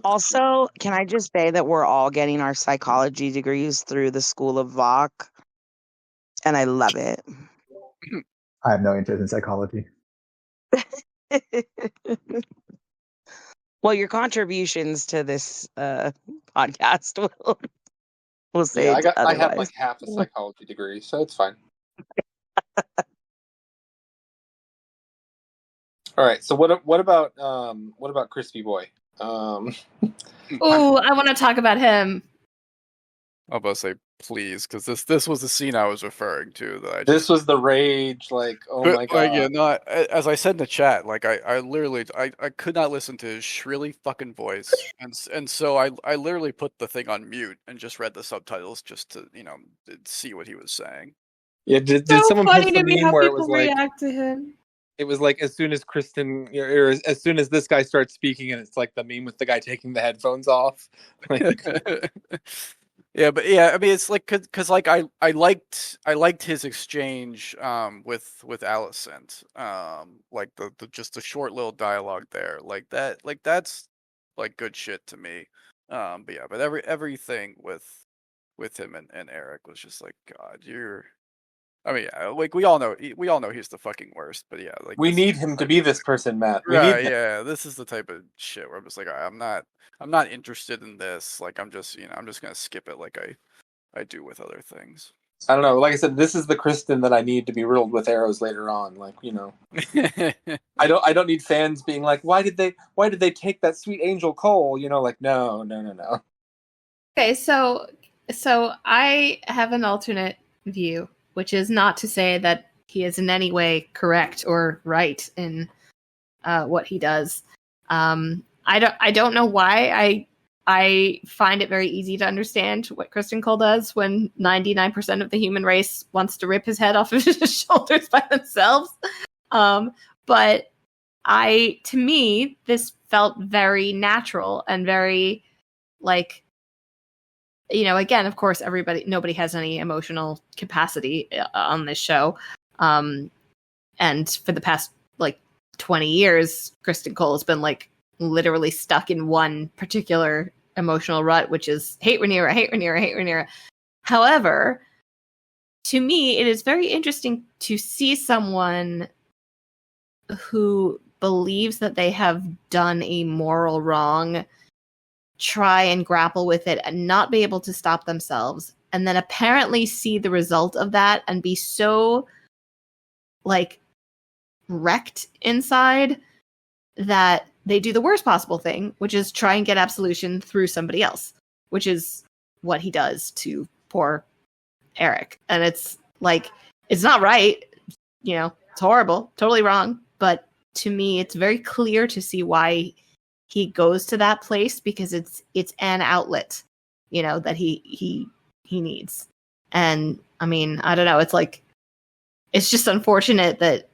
Also, can I just say that we're all getting our psychology degrees through the School of Vok, and I love it. I have no interest in psychology. Well, your contributions to this podcast will say I otherwise. have like half a psychology degree, so it's fine. All right. So what about Crispy Boy? Oh, I want to talk about him. I'm about to say please, because this was the scene I was referring to. This was the rage, like, oh my god. Like, yeah, no, as I said in the chat, like I literally I could not listen to his shrilly fucking voice, and so I literally put the thing on mute and just read the subtitles just to see what he was saying. Yeah, did someone post the meme where it was like react to him? It was like as soon as Kristen, or as soon as this guy starts speaking, and it's like the meme with the guy taking the headphones off. Like, yeah, but yeah, I mean, it's like because like I liked his exchange with Alicent, like the just the short little dialogue there, like that's like good shit to me. But yeah, but everything with him and Eric was just like, God, I mean, yeah, like we all know he's the fucking worst, but yeah, like we need him to be this person, Matt. Right? Yeah, this is the type of shit where I'm just like, I'm not interested in this. Like, I'm just gonna skip it, like I do with other things. I don't know. Like I said, this is the Kristen that I need to be riddled with arrows later on. Like, I don't need fans being like, why did they take that sweet Angel Cole? Like, no. Okay, so I have an alternate view, which is not to say that he is in any way correct or right in what he does. I don't know why I find it very easy to understand what Kristen Cole does when 99% of the human race wants to rip his head off of his shoulders by themselves. But to me, this felt very natural and very like, again, of course, nobody has any emotional capacity on this show. And for the past like 20 years, Kristen Cole has been like literally stuck in one particular emotional rut, which is hate Rhaenyra. However, to me, it is very interesting to see someone who believes that they have done a moral wrong try and grapple with it and not be able to stop themselves, and then apparently see the result of that and be so like wrecked inside that they do the worst possible thing, which is try and get absolution through somebody else, which is what he does to poor Eric. And it's like, it's not right, it's horrible, totally wrong, but to me it's very clear to see why he goes to that place, because it's an outlet, that he needs. And I mean, I don't know, it's like, it's just unfortunate that,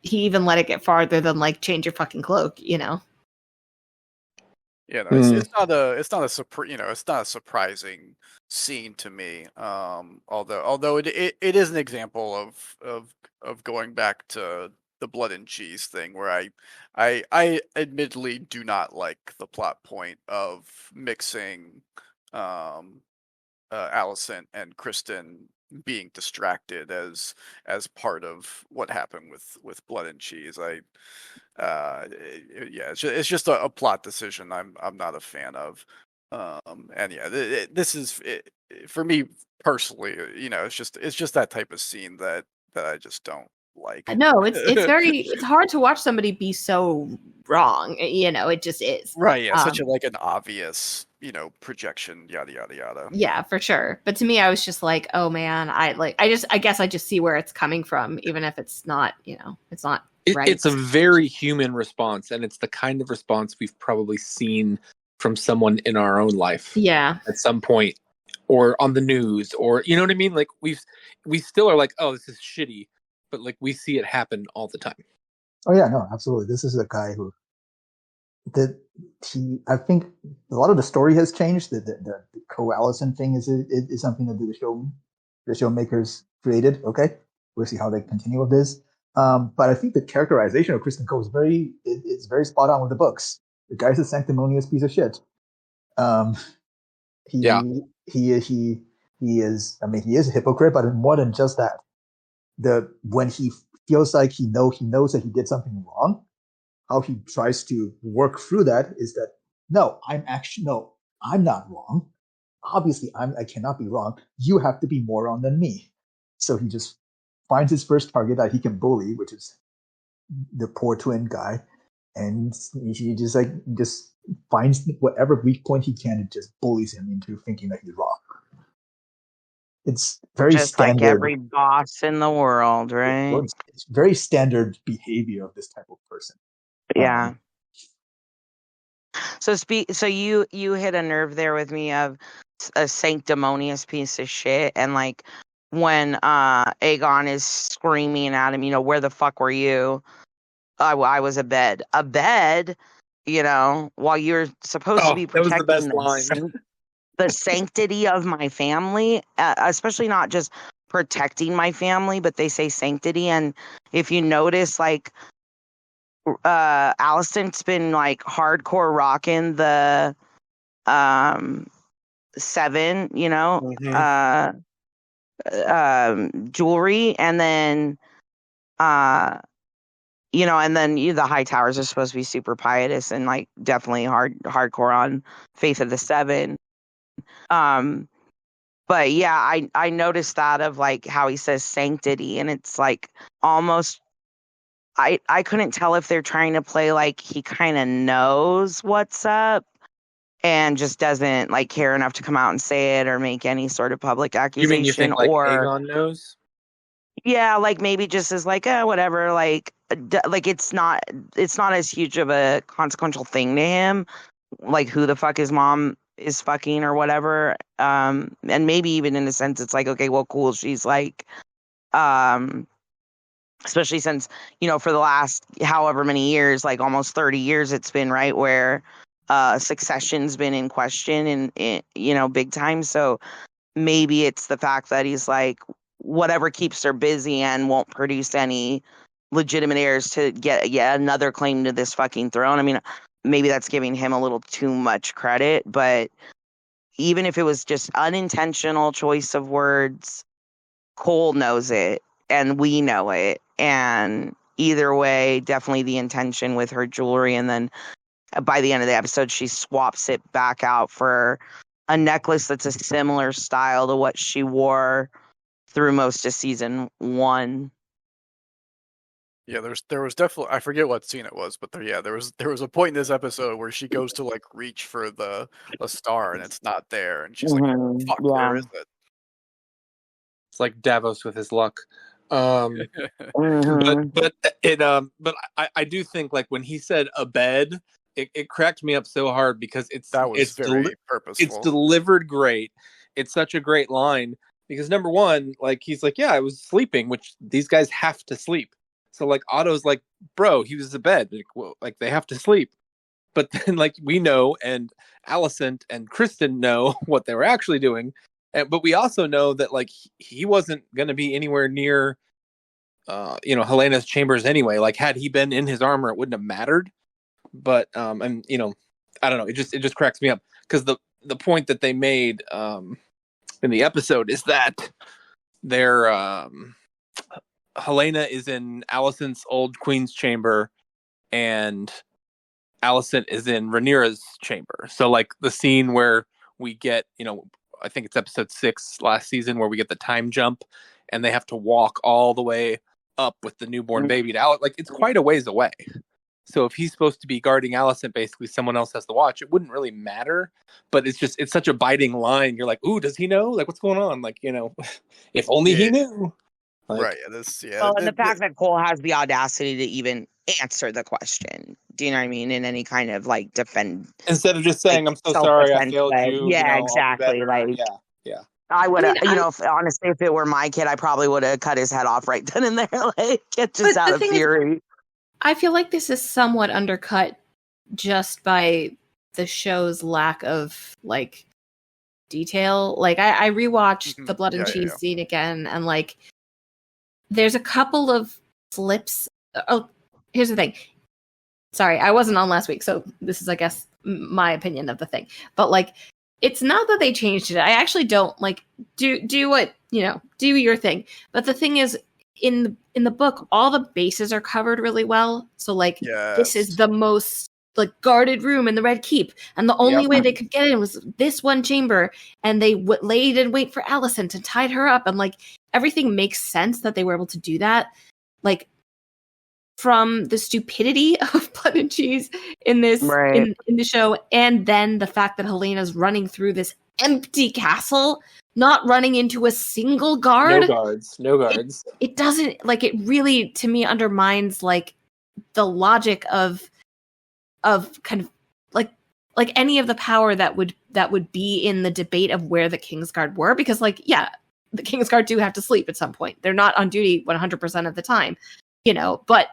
he even let it get farther than like change your fucking cloak, Yeah, no, it's not a surprising scene to me. Although it is an example of going back to the blood and cheese thing, where I admittedly do not like the plot point of mixing Alicent and Kristen being distracted as part of what happened with blood and cheese. It's just a plot decision I'm not a fan of. And yeah, this is for me personally, it's just that type of scene that I just don't like. No, it's hard to watch somebody be so wrong. It just is. Right, yeah, such an obvious projection, yada yada yada. Yeah, for sure. But to me, I was just like, oh man, I guess I just see where it's coming from, even if it's not, it's not right. It's a very human response, and it's the kind of response we've probably seen from someone in our own life. Yeah. At some point, or on the news, or you know what I mean? Like we still are like, oh, this is shitty, but like we see it happen all the time. Oh yeah, no, absolutely. This is a guy who I think a lot of the story has changed. The co-Allison thing is something that the show makers created. Okay, we'll see how they continue with this. But I think the characterization of Kristen Cole is very spot on with the books. The guy's a sanctimonious piece of shit. He is. I mean, he is a hypocrite, but more than just that. When he feels like he knows that he did something wrong, how he tries to work through that is that I'm not wrong. Obviously, I cannot be wrong. You have to be moron than me. So he just finds his first target that he can bully, which is the poor twin guy, and he just finds whatever weak point he can and just bullies him into thinking that he's wrong. It's very just standard, like every boss in the world, right? It's very standard behavior of this type of person. Yeah. So you hit a nerve there with me of a sanctimonious piece of shit, and like when Aegon is screaming at him, where the fuck were you? I was abed, while you're supposed to be protecting the sanctity of my family, especially not just protecting my family, but they say sanctity. And if you notice, like, Alicent's been like hardcore rocking the 7, jewelry, and then the High Towers are supposed to be super pious and like definitely hardcore on Faith of the 7. But yeah, I noticed that of like how he says sanctity, and it's like almost I couldn't tell if they're trying to play like he kind of knows what's up and just doesn't like care enough to come out and say it or make any sort of public accusation. You think like Aegon knows? Yeah, like maybe just is like, whatever, like it's not as huge of a consequential thing to him, like who the fuck his mom is fucking or whatever. And maybe even in a sense it's like, okay, well, cool, she's like especially since, for the last however many years, like almost 30 years it's been, right, where succession's been in question and big time. So maybe it's the fact that he's like, whatever keeps her busy and won't produce any legitimate heirs to get yet another claim to this fucking throne. I mean, maybe that's giving him a little too much credit, but even if it was just unintentional choice of words, Cole knows it and we know it. And either way, definitely the intention with her jewelry. And then by the end of the episode, she swaps it back out for a necklace that's a similar style to what she wore through most of season 1. Yeah, there was definitely, I forget what scene it was, but there was a point in this episode where she goes to like reach for a star and it's not there, and she's like, "Fuck, Yeah. where is it?" It's like Davos with his luck. Mhm. But I do think like when he said a bed, it cracked me up so hard because it's very purposeful. It's delivered great. It's such a great line because number one, like he's like, yeah, I was sleeping, which these guys have to sleep. So like Otto's like, bro, he was in bed. Like, well, like they have to sleep. But then like we know, and Alicent and Kristen know what they were actually doing. But we also know that like he wasn't going to be anywhere near, Helena's chambers anyway. Like had he been in his armor, it wouldn't have mattered. But and I don't know. It just cracks me up because the point that they made in the episode is that their Helena is in Alicent's old queen's chamber, and Alicent is in Rhaenyra's chamber. So like the scene where we get, I think it's episode 6 last season where we get the time jump and they have to walk all the way up with the newborn baby to Alec. Like it's quite a ways away. So if he's supposed to be guarding Alicent, basically someone else has to watch. It wouldn't really matter, but it's such a biting line. You're like, ooh, does he know? Like, what's going on? Like, if only he knew. Like, right. Well, and the fact that Cole has the audacity to even answer the question. Do you know what I mean? In any kind of like defend, instead of just saying, like, "I'm so sorry, I self-defense failed way. you." Yeah, I'll be exactly. better. Like, yeah. I would have, I mean, honestly, if it were my kid, I probably would have cut his head off right then and there, like, just But out the of thing is, fury. I feel like this is somewhat undercut just by the show's lack of like detail. Like I rewatched the blood and cheese scene again, and like there's a couple of flips. Oh, here's the thing. Sorry, I wasn't on last week, so this is, I guess, my opinion of the thing. But like, it's not that they changed it. I actually don't like do what do your thing. But the thing is, in the book, all the bases are covered really well. So like, this is the most like guarded room in the Red Keep, and the only way they could get in was this one chamber, and they laid in wait for Alicent and tied her up, and like everything makes sense that they were able to do that. Like, from the stupidity of blood and cheese in this in the show, and then the fact that Helena's running through this empty castle, not running into a single guard. No guards. It doesn't, like, it really, to me, undermines like the logic of kind of like any of the power that would be in the debate of where the Kingsguard were, because like, yeah, the Kingsguard do have to sleep at some point. They're not on duty 100% of the time, but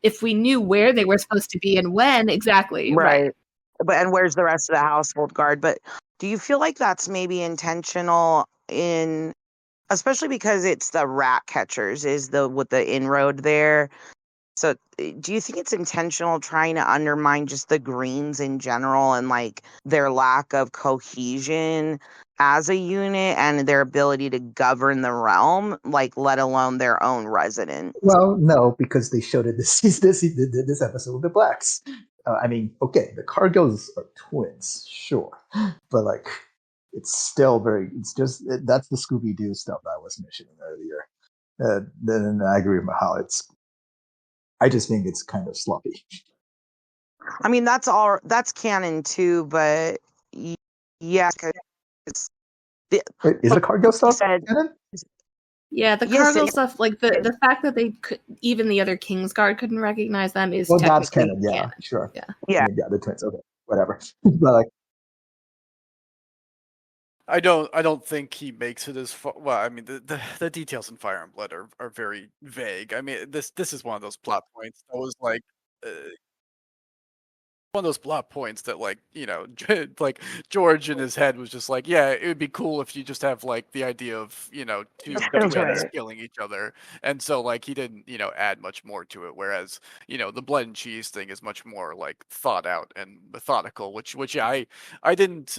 if we knew where they were supposed to be and when exactly, right. But and where's the rest of the household guard? But do you feel like that's maybe intentional especially because it's the rat catchers with the inroad there? So do you think it's intentional trying to undermine just the Greens in general and like their lack of cohesion as a unit and their ability to govern the realm, like let alone their own residents? Well, no, because they showed it this episode with the blacks. I mean, okay, the Cargills are twins, sure, but like it's still that's the Scooby-Doo stuff I was mentioning earlier. Then I agree with how I just think it's kind of sloppy. I mean, that's canon too, but yeah, is it Cargill stuff canon? Yeah, the Cargill stuff, like the fact that they could, even the other Kingsguard couldn't recognize them is that's canon. Yeah, canon. Sure. Yeah, the twins. Okay, whatever. But like, I don't think he makes it as far. Well, I mean, the details in Fire and Blood are very vague. I mean, this is one of those plot points that was like. One of those plot points that like like George in his head was just like, yeah, it would be cool if you just have like the idea of two twins killing each other, and so like he didn't add much more to it, whereas the blood and cheese thing is much more like thought out and methodical, which yeah, I didn't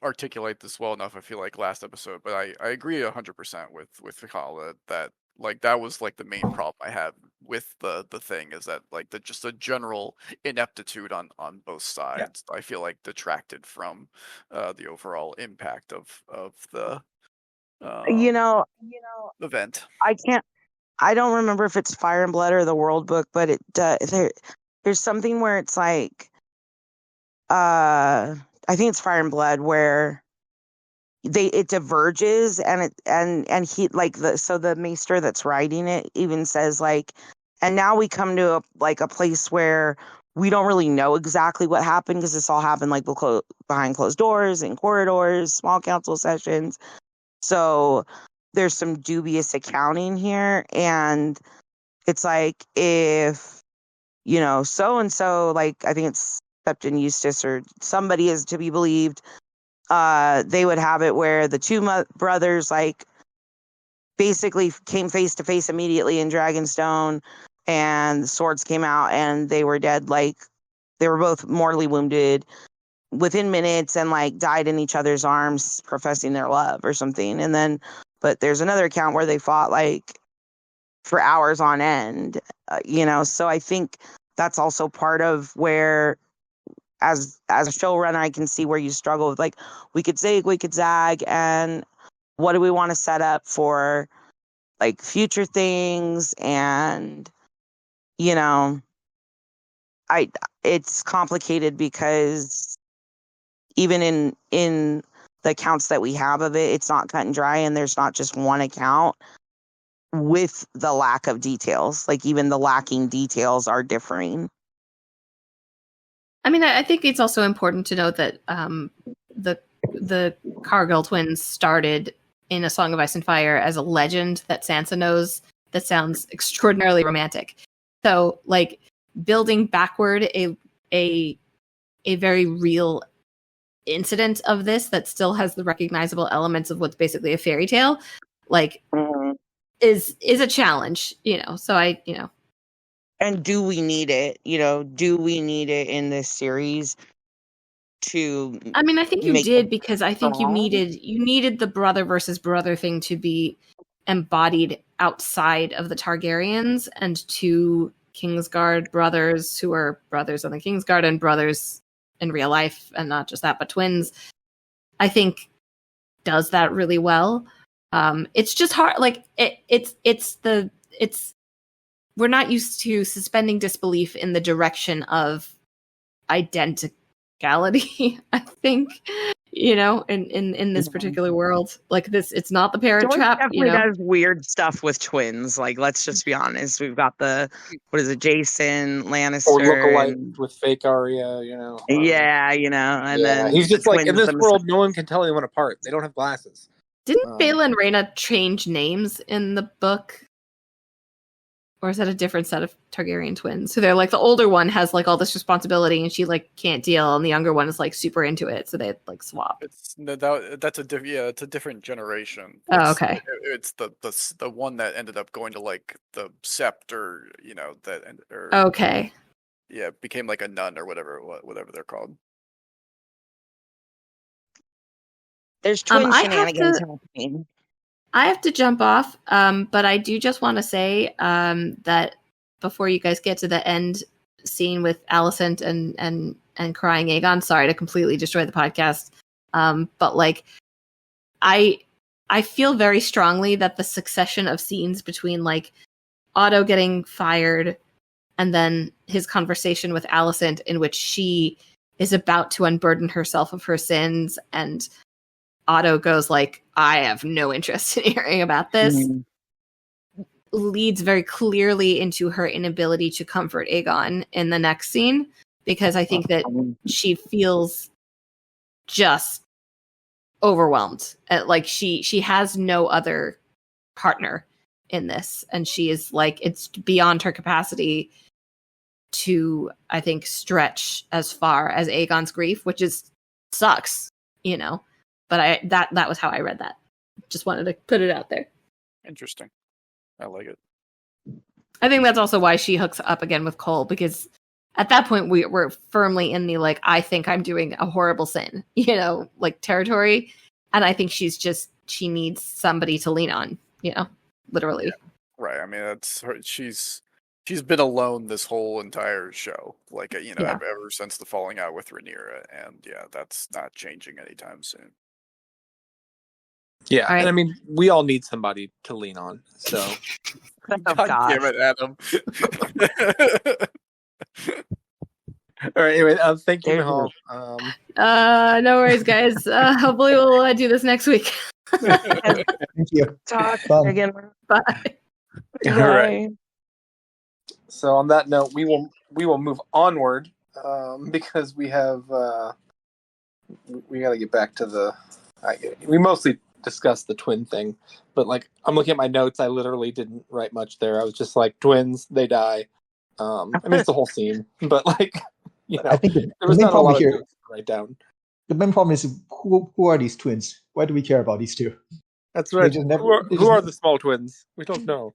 articulate this well enough, I feel like, last episode, but I agree 100% with Michal that like that was like the main problem I had with the thing, is that like just a general ineptitude on both sides. I feel like detracted from the overall impact of the event. I don't remember if it's Fire and Blood or the World Book, but there's something where it's like I think it's Fire and Blood where it diverges, and he like the maester that's writing it even says like, and now we come to a place where we don't really know exactly what happened, because this all happened like behind closed doors, in corridors, small council sessions. So there's some dubious accounting here, and it's like, if so and so, like I think it's Septon Eustace or somebody is to be believed, they would have it where the two brothers like basically came face to face immediately in Dragonstone, and the swords came out and they were dead. Like they were both mortally wounded within minutes and like died in each other's arms professing their love or something. And then, but there's another account where they fought like for hours on end, so I think that's also part of where, as a showrunner, I can see where you struggle with like, we could zig, we could zag, and what do we want to set up for like future things, and it's complicated because even in the accounts that we have of it, it's not cut and dry, and there's not just one account with the lack of details. Like even the lacking details are differing. I mean, I think it's also important to note that the Cargill twins started in A Song of Ice and Fire as a legend that Sansa knows that sounds extraordinarily romantic. So, like, building backward a very real incident of this that still has the recognizable elements of what's basically a fairy tale, like, is a challenge, So And do we need it? Do we need it in this series? I mean, I think you did, because I think you needed the brother versus brother thing to be embodied outside of the Targaryens, and two Kingsguard brothers who are brothers on the Kingsguard and brothers in real life, and not just that, but twins. I think does that really well. It's just hard. Like we're not used to suspending disbelief in the direction of identicality, I think, in this particular world. Like this, it's not the Parent Trap. Definitely does weird stuff with twins. Like, let's just be honest. We've got Jason Lannister. Or lookalike with fake Arya, Yeah, and then he's just like, in this world, no one can tell anyone apart. They don't have glasses. Didn't Baela and Rhaena change names in the book? Or is that a different set of Targaryen twins? So they're like, the older one has like all this responsibility and she like can't deal, and the younger one is like super into it, so they like swap. It's a different generation. Okay. It's the one that ended up going to like the Sept, or okay. Yeah, became like a nun or whatever they're called. There's twin shenanigans happening. I have to jump off, but I do just want to say that before you guys get to the end scene with Alicent and crying Aegon, sorry to completely destroy the podcast, but like I feel very strongly that the succession of scenes between like Otto getting fired and then his conversation with Alicent, in which she is about to unburden herself of her sins, and Otto goes like, I have no interest in hearing about this, leads very clearly into her inability to comfort Aegon in the next scene, because I think that she feels just overwhelmed. Like she has no other partner in this, and she is like, it's beyond her capacity to, I think, stretch as far as Aegon's grief, which sucks, But that was how I read that. Just wanted to put it out there. Interesting. I like it. I think that's also why she hooks up again with Cole, because at that point we're firmly in the like, I think I'm doing a horrible sin, like territory. And I think she needs somebody to lean on, literally. Yeah. Right. I mean, that's her. She's been alone this whole entire show, like ever since the falling out with Rhaenyra, and that's not changing anytime soon. Yeah, right. And I mean, we all need somebody to lean on. So, God damn it, Adam. All right. Anyway, thank you, Michal. No worries, guys. Hopefully, we'll do this next week. Thank you. Talk again. Bye. All right. So, on that note, we will move onward because we have we got to get back to we mostly discussed the twin thing, but like I'm looking at my notes, I literally didn't write much there. I was just like, twins, they die. I mean, it's the whole scene, but like, I think there was not a lot of notes to write down. The main problem is who are these twins? Why do we care about these two? That's right. Who are the small twins? We don't know.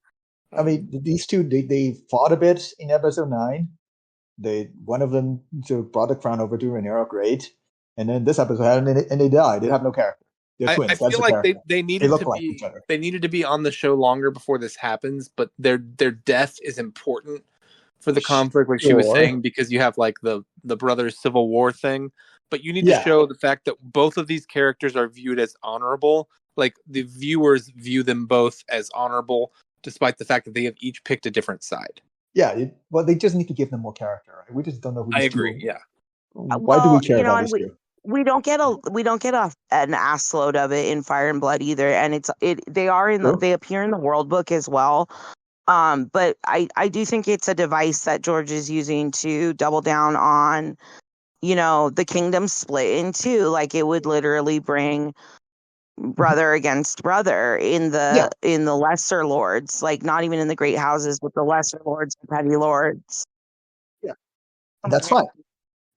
I mean, these two, they fought a bit in episode 9. One of them brought the crown over to Rhaenyra, great. And then this episode, and they died. They have no character. They're twins. I feel like they needed to be they needed to be on the show longer before this happens, but their death is important for the conflict, like she was saying, because you have like the brothers' civil war thing. But you need to show the fact that both of these characters are viewed as honorable. Like the viewers view them both as honorable, despite the fact that they have each picked a different side. well, they just need to give them more character. Right? We just don't know who. I agree. Yeah. Why do we care about these two? We don't get an ass load of it in Fire and Blood either, and they appear in the World Book as well. But I do think it's a device that George is using to double down on, the kingdom split in two. Like it would literally bring brother against brother in the lesser lords, like not even in the great houses, but the lesser lords and petty lords. Yeah, that's fine.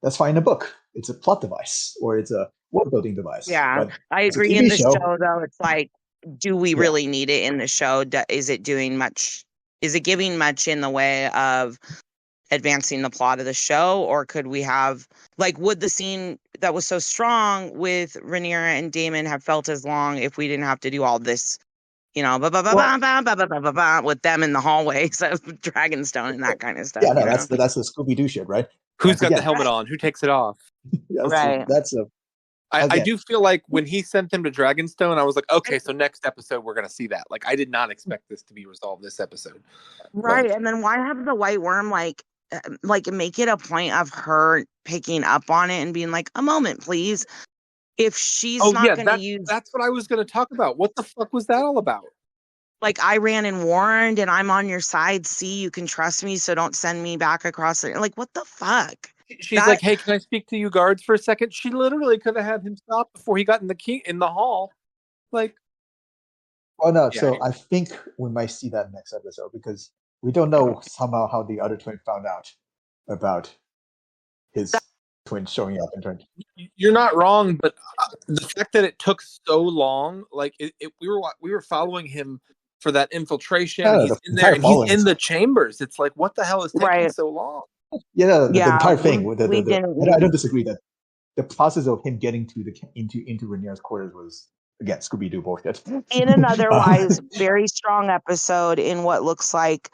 That's fine in a book. It's a plot device or it's a world building device. Yeah, but I agree. In the show, though, it's like, do we really need it in the show? Is it doing much? Is it giving much in the way of advancing the plot of the show, or could we have would the scene that was so strong with Rhaenyra and Daemon have felt as long if we didn't have to do all this, with them in the hallways of Dragonstone and that kind of stuff? Yeah, no, that's the Scooby-Doo shit, right? Who's got the helmet on? Who takes it off? Right. I do feel like when he sent him to Dragonstone, I was like, okay, so next episode we're gonna see that. Like, I did not expect this to be resolved this episode. Right, and then why have the White Worm make it a point of her picking up on it and being like, a moment, please. If she's not going to use... That's what I was going to talk about. What the fuck was that all about? Like, I ran and warned, and I'm on your side. See, you can trust me, so don't send me back across the... Like, what the fuck? She's like, hey, can I speak to you guards for a second? She literally could have had him stop before he got in the hall. Like... Oh, no, so I think we might see that next episode, because we don't know somehow how the other twin found out about his twin showing up in turn. You're not wrong, but the fact that it took so long, like we were following him for that infiltration. He's in there and he's in the chambers. It's like, what the hell is taking so long? The entire thing with I don't disagree that the process of him getting into Rhaenyra's quarters was, again, Scooby-Doo bullshit. In an otherwise very strong episode in what looks like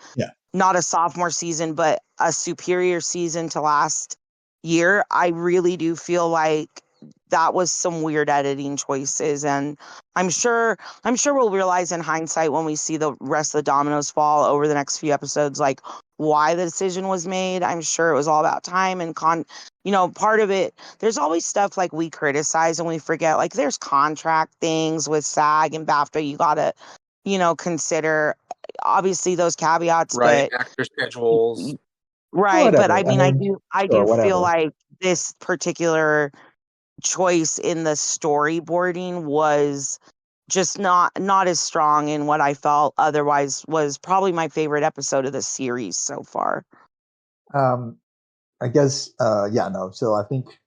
not a sophomore season, but a superior season to last year, I really do feel like that was some weird editing choices. And I'm sure we'll realize in hindsight when we see the rest of the dominoes fall over the next few episodes, like why the decision was made. I'm sure it was all about time and part of it. There's always stuff like we criticize and we forget, like there's contract things with SAG and BAFTA. You got to, consider obviously those caveats, right? But actor schedules. Right. Whatever. But I do whatever. feel like this particular choice in the storyboarding was just not as strong in what I felt otherwise was probably my favorite episode of the series so far. I guess no. So I think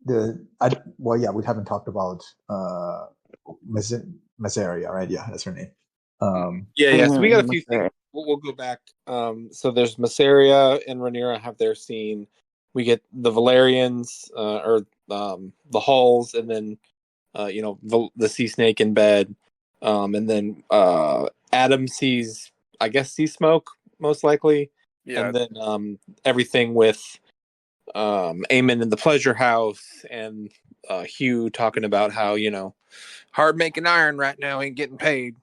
we haven't talked about Mysaria, right? Yeah, that's her name. So we got a few things. We'll go back. So there's Mysaria and Rhaenyra have their scene. We get the Valerians, or the Hulls, and then the sea snake in bed, and then Adam sees smoke most likely, and then everything with Aemon in the pleasure house, and Hugh talking about how hard making iron right now ain't getting paid.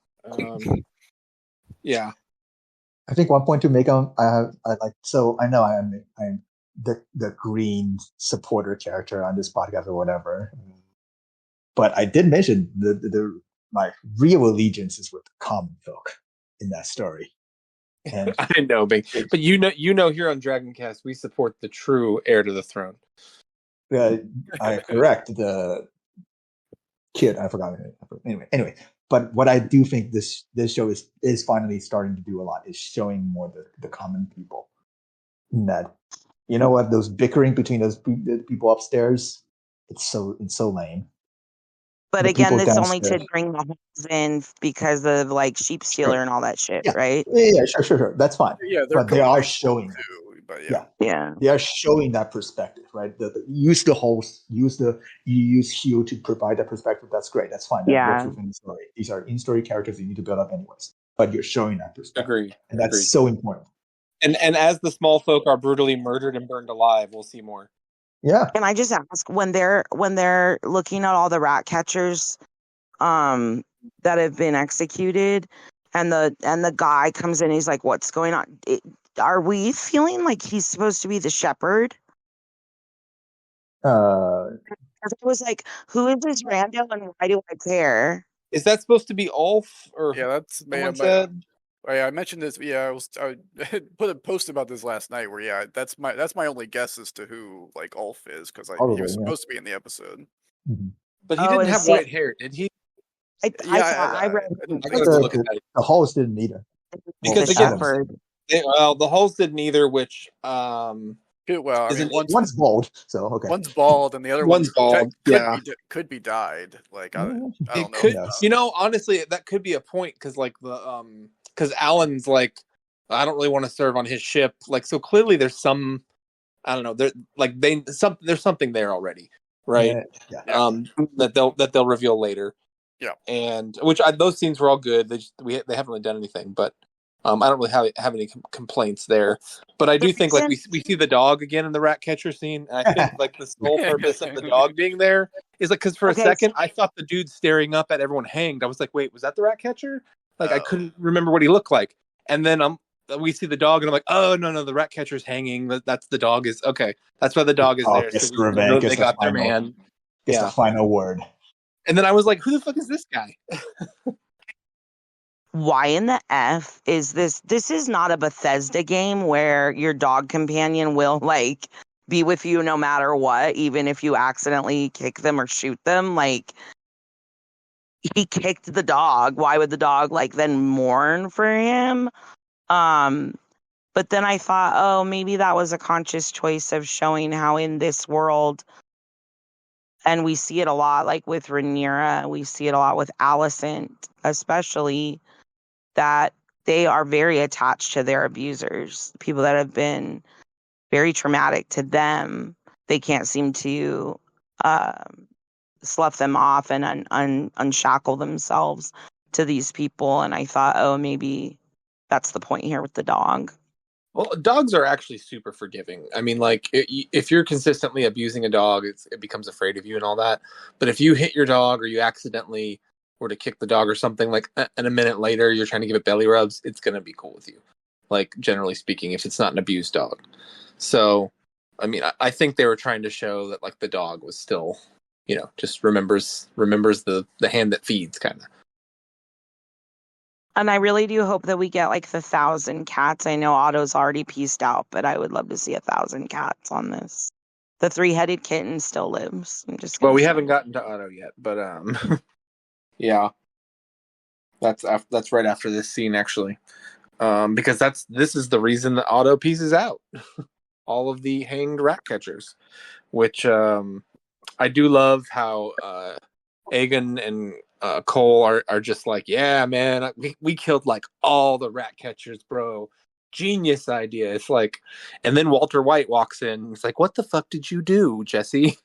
I think one point to make on I know I'm the green supporter character on this podcast or whatever, but I did mention my real allegiance is with the common folk in that story. And I know, but here on DragonCast we support the true heir to the throne. I correct the kid. I forgot it. Anyway. But what I do think this show is finally starting to do a lot is showing more the common people. That those bickering between those people upstairs, it's so lame. But again, it's only to bring the holes in because of like sheep stealer and all that shit, right? Yeah, sure. That's fine. Yeah, but they are showing. But they are showing that perspective, right? Use the holes, you use Hugh to provide that perspective. That's great. That's fine. That works within the story. These are in-story characters you need to build up anyways. But you're showing that perspective. Agreed. And that's so important. And as the small folk are brutally murdered and burned alive, we'll see more. Yeah. Can I just ask, when they're looking at all the rat catchers that have been executed, And the guy comes in, he's like, what's going on? Are we feeling like he's supposed to be the shepherd? It was like, who is this rando and why do I care? Is that supposed to be Ulf? Or Yeah, that's someone said? I mentioned this. Yeah, I put a post about this last night. Where that's my only guess as to who like Ulf is, because he was supposed to be in the episode. But he didn't have white hair, did he? I read. I gotta look at that. The Halls didn't either. Because again, the Halls didn't either. Which well, I mean, one's bald, so okay. One's bald, and the other one's bald. Could be dyed. Like I don't know. Could, honestly, that could be a point because like because Alan's like, I don't really want to serve on his ship. Like, so clearly there's some, I don't know. There's something there already, right? Yeah. That they'll reveal later. Yeah. And those scenes were all good. They haven't really done anything, but. I don't really have any complaints there, but I do think like we see the dog again in the rat catcher scene. And I think like the sole purpose of the dog being there is like because for a second I thought the dude staring up at everyone hanged. I was like, wait, was that the rat catcher? Like I couldn't remember what he looked like. And then we see the dog and I'm like, oh no, the rat catcher's hanging. That's the dog is okay. That's why the dog is there. So they got their man. It's the final word. And then I was like, who the fuck is this guy? Why in the F is this? This is not a Bethesda game where your dog companion will like be with you no matter what, even if you accidentally kick them or shoot them. Like he kicked the dog. Why would the dog like then mourn for him? But then I thought, oh, maybe that was a conscious choice of showing how in this world, and we see it a lot like with Rhaenyra, we see it a lot with Alicent, especially, that they are very attached to their abusers, people that have been very traumatic to them. They can't seem to slough them off and unshackle themselves to these people. And I thought, oh, maybe that's the point here with the dog. Well, dogs are actually super forgiving. I mean, like, if you're consistently abusing a dog, it becomes afraid of you and all that. But if you hit your dog or you accidentally were to kick the dog or something, like, and a minute later you're trying to give it belly rubs, it's going to be cool with you. Like, generally speaking, if it's not an abused dog. So, I mean, I think they were trying to show that, like, the dog was still, just remembers the hand that feeds, kind of. And I really do hope that we get, like, the 1,000 cats. I know Otto's already pieced out, but I would love to see 1,000 cats on this. The 3-headed kitten still lives. Well, we haven't gotten to Otto yet, but, yeah. That's right after this scene, actually. Because this is the reason that Otto pieces out. All of the hanged rat catchers. Which, I do love how, Aegon and Cole are just like, yeah, man, we killed like all the rat catchers, bro. Genius idea. It's like, and then Walter White walks in. It's like, what the fuck did you do, Jesse?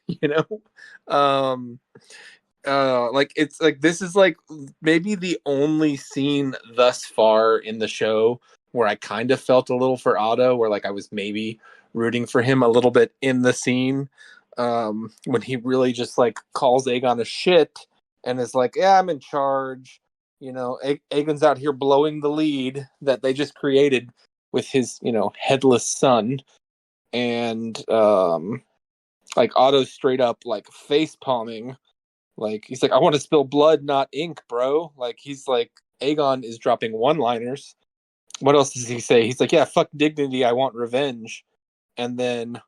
Like, it's like, this is like maybe the only scene thus far in the show where I kind of felt a little for Otto, where like I was maybe rooting for him a little bit in the scene, when he really just like calls Aegon a shit and is like, yeah, I'm in charge. Aegon's out here blowing the lead that they just created with his, headless son. And like Otto's straight up like face palming. Like, he's like, I want to spill blood, not ink, bro. Like, he's like, Aegon is dropping one-liners. What else does he say? He's like, yeah, fuck dignity, I want revenge. And then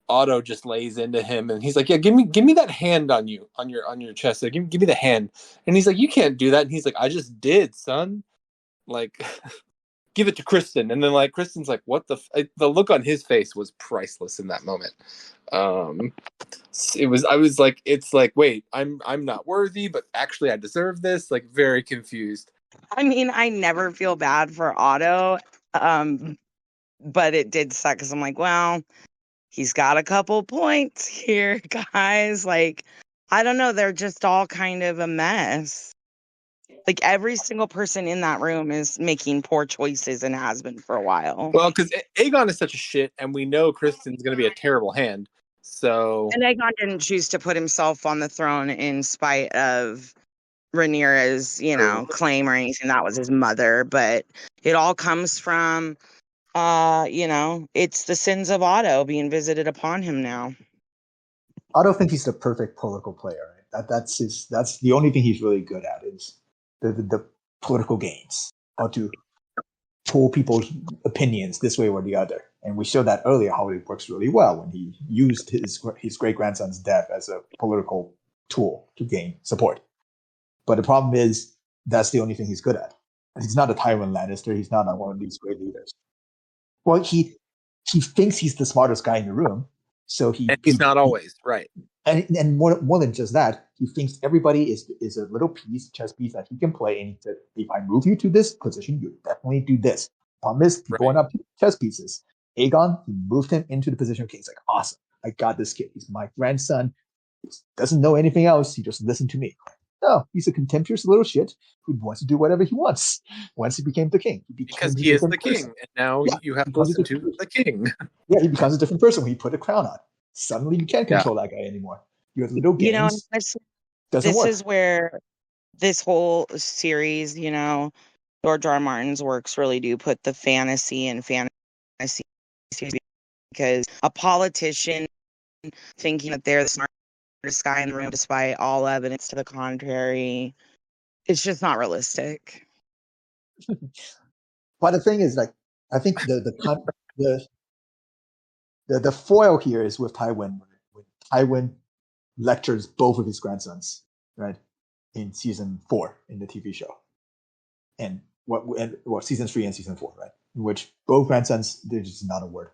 Otto just lays into him, and he's like, yeah, give me that hand on you, on your chest. Like, give me the hand. And he's like, you can't do that. And he's like, I just did, son. Like, give it to Kristen. And then like Kristen's like, what the look on his face was priceless in that moment. I was like, it's like, wait, I'm not worthy, but actually I deserve this. Like, very confused. I mean, I never feel bad for Otto, but it did suck because I'm like, well, he's got a couple points here, guys. Like, I don't know, they're just all kind of a mess. Like, every single person in that room is making poor choices and has been for a while. Well, because Aegon is such a shit, and we know Kristen's going to be a terrible hand. So, and Aegon didn't choose to put himself on the throne in spite of Rhaenyra's, claim or anything. That was his mother, but it all comes from, it's the sins of Otto being visited upon him now. Otto thinks he's the perfect political player. Right? That's the only thing he's really good at is the political games. How to pull people's opinions this way or the other. And we showed that earlier how it works really well when he used his great-grandson's death as a political tool to gain support. But the problem is that's the only thing he's good at. And he's not a Tywin Lannister. He's not one of these great leaders. Well, he thinks he's the smartest guy in the room. So he's not always, right. And more than just that, he thinks everybody is a little chess piece that he can play. And he said, if I move you to this position, you definitely do this. Problem is, people are not chess pieces. Aegon, he moved him into the position of king. He's like, awesome, I got this kid. He's my grandson. He doesn't know anything else. He just listened to me. No, he's a contemptuous little shit who wants to do whatever he wants. Once he became the king. Because he is the king, and now you have to listen to the king. Yeah, he becomes a different person when he put a crown on. Suddenly you can't control that guy anymore. You have little games. This is where this whole series, George R. R. Martin's works really do put the fantasy in fantasy series, because a politician thinking that they're the smartest guy in the room despite all evidence to the contrary, it's just not realistic. But the thing is, I think the foil here is with Tywin. When Tywin lectures both of his grandsons, right, in season 4 in the TV show, and season 3 and season 4, right, in which both grandsons, there's just not a word.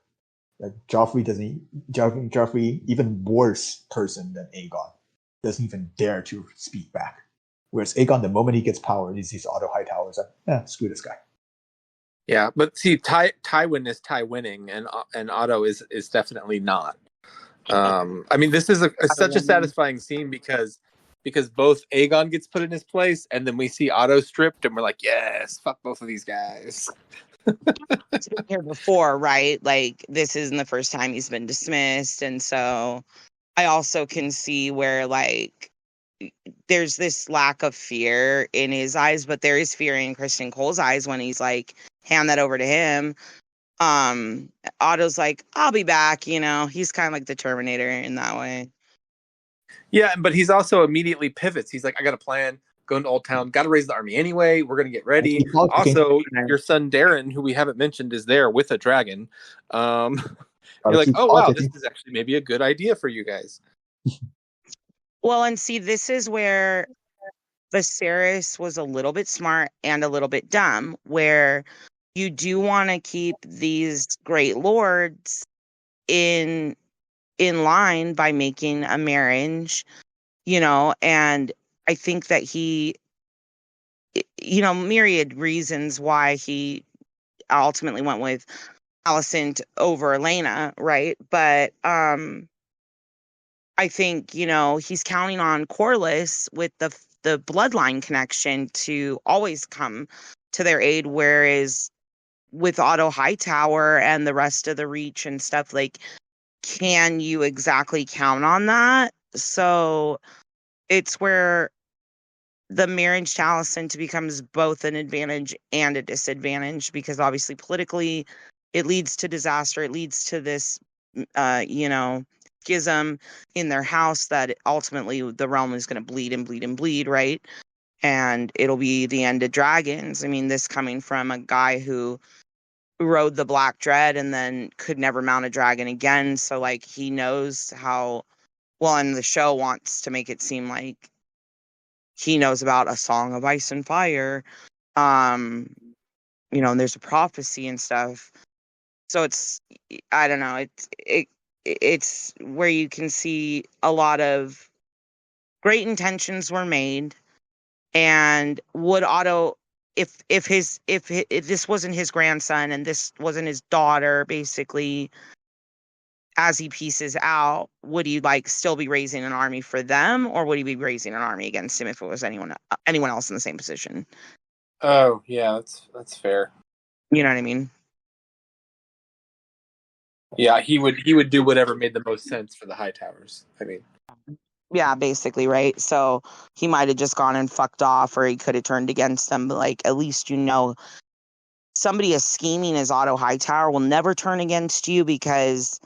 Like Joffrey, even worse person than Aegon, doesn't even dare to speak back. Whereas Aegon, the moment he gets power, he sees Otto Hightower, is like, screw this guy. Yeah, but see, Tywin is Tywinning, and Otto is definitely not. I mean, this is such a satisfying scene because both Aegon gets put in his place, and then we see Otto stripped, and we're like, yes, fuck both of these guys. He's been here before, right? Like, this isn't the first time he's been dismissed, and so I also can see where, like, there's this lack of fear in his eyes, but there is fear in Kristen Cole's eyes when he's like, hand that over to him. Otto's like, I'll be back, he's kind of like the Terminator in that way. Yeah, but he's also immediately pivots. He's like, I got a plan, going to Old Town, got to raise the army anyway, we're going to get ready. Also, your son Darren, who we haven't mentioned, is there with a dragon. You're like, oh wow, this is actually maybe a good idea for you guys. Well, and see, this is where Viserys was a little bit smart and a little bit dumb, where you do want to keep these great lords in line by making a marriage, and I think that he, myriad reasons why he ultimately went with Alicent over Elena, right? But I think, he's counting on Corlys with the bloodline connection to always come to their aid, whereas with Otto Hightower and the rest of the Reach and stuff, like, can you exactly count on that? So it's where the marriage to Alicent becomes both an advantage and a disadvantage, because obviously politically it leads to disaster. It leads to this, schism in their house that ultimately the realm is going to bleed and bleed and bleed, right? And it'll be the end of dragons. I mean, this coming from a guy who rode the Black Dread and then could never mount a dragon again. So, like, he knows how well, and the show wants to make it seem like he knows about a song of ice and fire. And there's a prophecy and stuff. So it's, I don't know, it's where you can see a lot of great intentions were made. And would Otto, if this wasn't his grandson and this wasn't his daughter, basically, as he pieces out, would he still be raising an army for them, or would he be raising an army against him if it was anyone else in the same position? Oh yeah, that's fair. You know what I mean? Yeah, he would do whatever made the most sense for the Hightowers. I mean, Yeah, basically, right? So he might have just gone and fucked off, or he could have turned against them. But like, at least somebody as scheming as Otto Hightower will never turn against you, because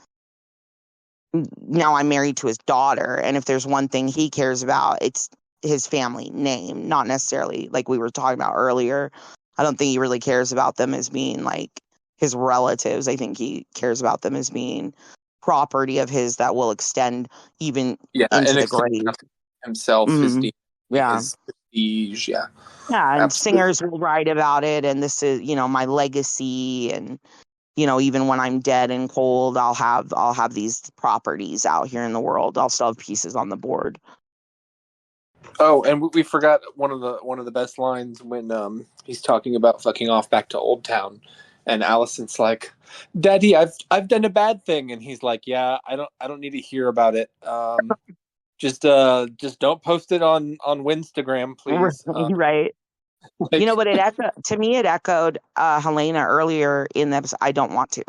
now I'm married to his daughter, and if there's one thing he cares about, it's his family name, not necessarily like we were talking about earlier. I don't think he really cares about them as being like his relatives. I think he cares about them as being property of his that will extend even into the grave. Himself, yeah, his prestige, yeah. Yeah, and Absolutely. singers will write about it, and this is, my legacy, and even when I'm dead and cold, I'll have these properties out here in the world. I'll still have pieces on the board. Oh, and we forgot one of the best lines when he's talking about fucking off back to Old Town, and Alicent's like, "Daddy, I've done a bad thing," and he's like, "Yeah, I don't need to hear about it. Just don't post it on Winstagram, please." Right. Like, but to me it echoed Helena earlier in the episode. I don't want to.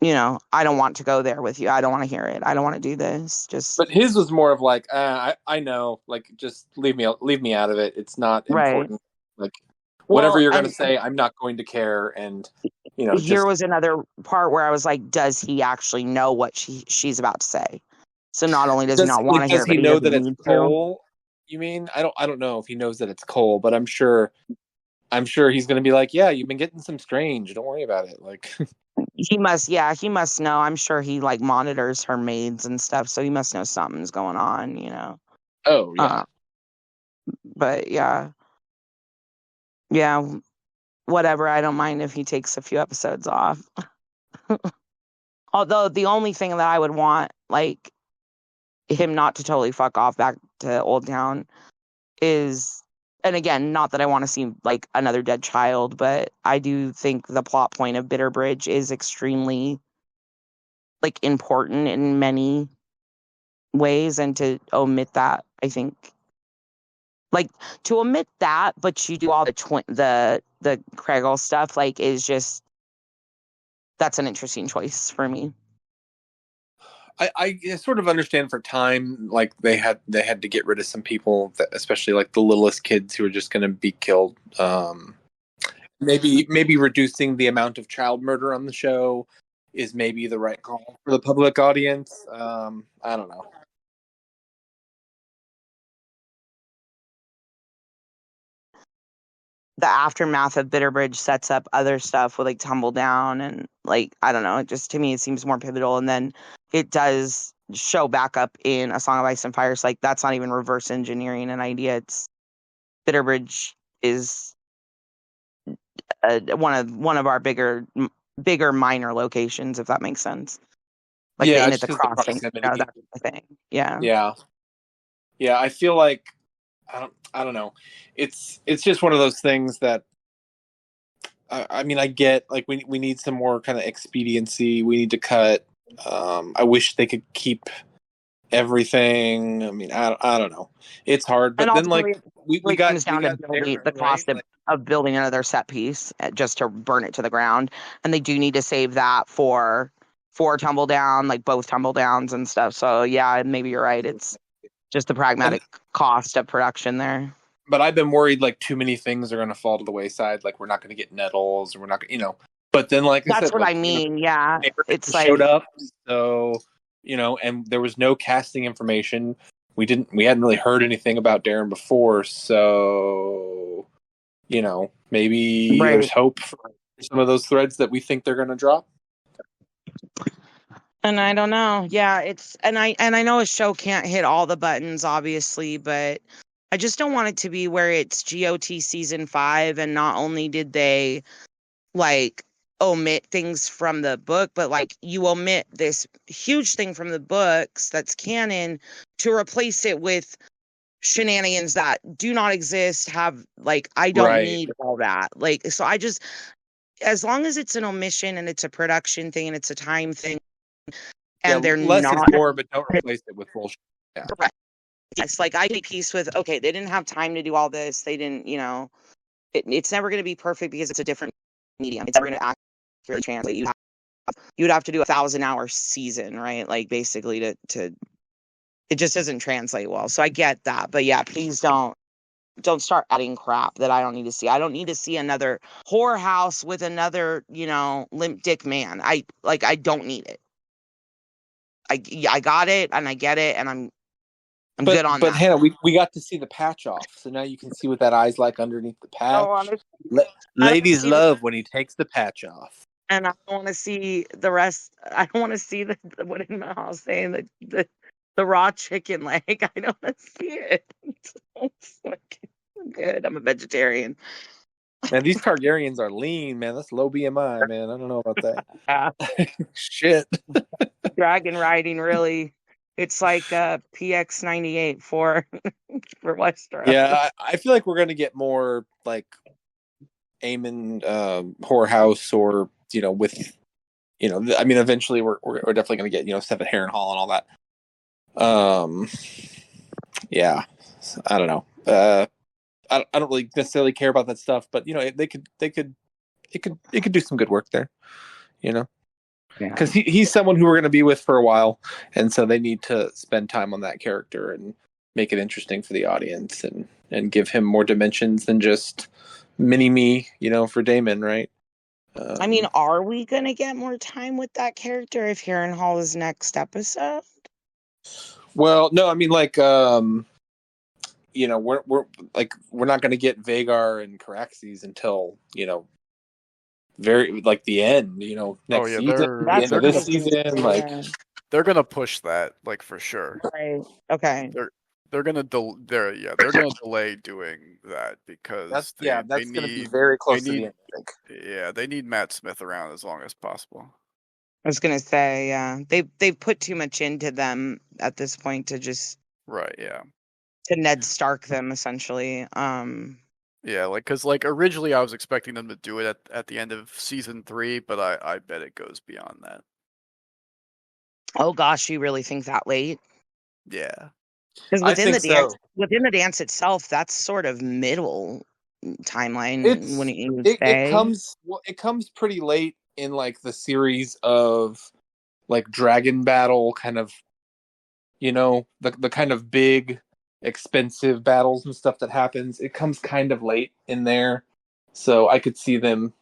I don't want to go there with you. I don't want to hear it. I don't want to do this. But his was more of like, I know, like, just leave me out of it. It's not important. Like, whatever you're going to say, I'm not going to care. And here was another part where I was like, does he actually know what she's about to say? So not only does he not want to hear it, but he know that it's Cole? You mean? I don't know if he knows that it's Cole, but I'm sure he's going to be like, yeah, you've been getting some strange. Don't worry about it. Like, he must know. I'm sure he like monitors her maids and stuff, so he must know something's going on. Oh yeah. But yeah, whatever. I don't mind if he takes a few episodes off. Although the only thing that I would want, like, him not to totally fuck off back to Old Town is, and again, not that I want to see like another dead child, but I do think the plot point of Bitterbridge is extremely like important in many ways, and to omit that, I think, like, to omit that, but you do all the Craigle stuff, like, is just, that's an interesting choice for me. I sort of understand for time, like they had to get rid of some people, especially like the littlest kids who are just going to be killed. Maybe reducing the amount of child murder on the show is maybe the right call for the public audience. I don't know. The aftermath of Bitterbridge sets up other stuff with like Tumble Down, and like, I don't know, it just, to me, it seems more pivotal. And then it does show back up in A Song of Ice and Fire. So like, that's not even reverse engineering an idea. It's Bitterbridge is one of our bigger minor locations, if that makes sense. Like, yeah, the Inn at the Crossing, that thing. Yeah. I feel like I don't know. It's just one of those things that I mean, I get, like, we need some more kind of expediency. We need to cut. I wish they could keep everything. I mean, I don't know. It's hard, but then like we got the cost of building another set piece just to burn it to the ground, and they do need to save that for Tumble Down, like both Tumble Downs and stuff. So yeah, maybe you're right. It's just the pragmatic cost of production there. But I've been worried like too many things are going to fall to the wayside. Like, we're not going to get Nettles, or we're not, But then, like I said, that's what I mean. Yeah, it's like showed up. So and there was no casting information. We hadn't really heard anything about Darren before. So maybe there's hope for some of those threads that we think they're going to drop. And I don't know. Yeah, it's, and I know a show can't hit all the buttons, obviously, but I just don't want it to be where it's GOT season 5, and not only did they like omit things from the book, but like, you omit this huge thing from the books that's canon to replace it with shenanigans that do not exist. I don't need all that. Like, so I just, as long as it's an omission and it's a production thing and it's a time thing, and they're less not is more, but don't replace it with bullshit. Yeah. Correct. It's like, I make peace with, okay, they didn't have time to do all this. They didn't, it's never going to be perfect because it's a different medium. It's never going to accurately translate. You would have to do 1,000-hour season, right? Like, basically to It just doesn't translate well. So I get that. But yeah, please don't start adding crap that I don't need to see. I don't need to see another whorehouse with another, limp dick man. I don't need it. I got it and I get it and I'm good on that. But Hannah, we got to see the patch off, so now you can see what that eye's like underneath the patch. Ladies love when he takes the patch off. And I don't want to see the rest. I don't want to see what in my house saying the raw chicken leg. I don't want to see it. It's like, good. I'm a vegetarian. Man, these Targaryens are lean, man. That's low BMI, man. I don't know about that. Yeah. Shit. Dragon riding, really. It's like PX98 for Westeros. Yeah, I feel like we're going to get more like Aemon whorehouse or, with, I mean, eventually we're definitely going to get, Seven Harrenhal and all that. Yeah, I don't know. I don't really necessarily care about that stuff, but they could do some good work there, because he's someone who we're going to be with for a while, and so they need to spend time on that character and make it interesting for the audience and give him more dimensions than just mini me, for Daemon, right? I mean, are we going to get more time with that character if Harrenhal is next episode? Well, no, I mean, like, we're not going to get Vhagar and Caraxes until, very like the end, next season, the end of this season, like they're gonna push that, like, for sure. Right. Okay. They're gonna delay doing that because that's gonna be very close to the end, I think. Yeah, they need Matt Smith around as long as possible. I was gonna say, yeah, they've put too much into them at this point to just to Ned Stark them essentially. Yeah, because originally I was expecting them to do it at the end of season 3, but I bet it goes beyond that. Oh gosh, you really think that late? Yeah. Because within the dance itself, that's sort of middle timeline. It comes pretty late in like the series of like dragon battle kind of, the kind of big expensive battles and stuff that happens. It comes kind of late in there, so I could see them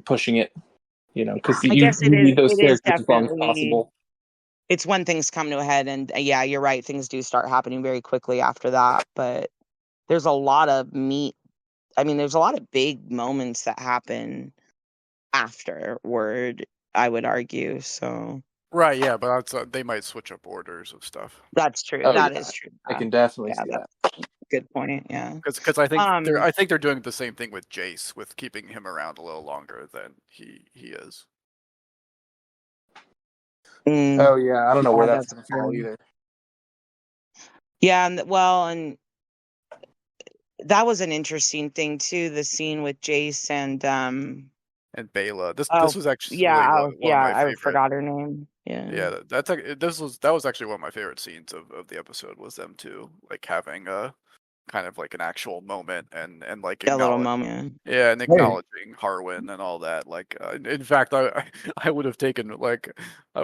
pushing it, because you need those characters as long as possible. It's when things come to a head, and yeah, you're right, things do start happening very quickly after that, but there's a lot of meat. I mean, there's a lot of big moments that happen afterward, I would argue. So right, yeah, but they might switch up orders of stuff. That's true. That is true. I can definitely see that. Good point. Yeah, because I think they're doing the same thing with Jace, with keeping him around a little longer than he is. Oh yeah, I don't know where that's going to fall either. Yeah, and that was an interesting thing too. The scene with Jace and Baela. This was actually I forgot her name. Yeah, that was actually one of my favorite scenes of the episode, was them two like having a kind of like an actual moment and like a little moment. Yeah, and acknowledging Harwin and all that. Like, in fact, I would have I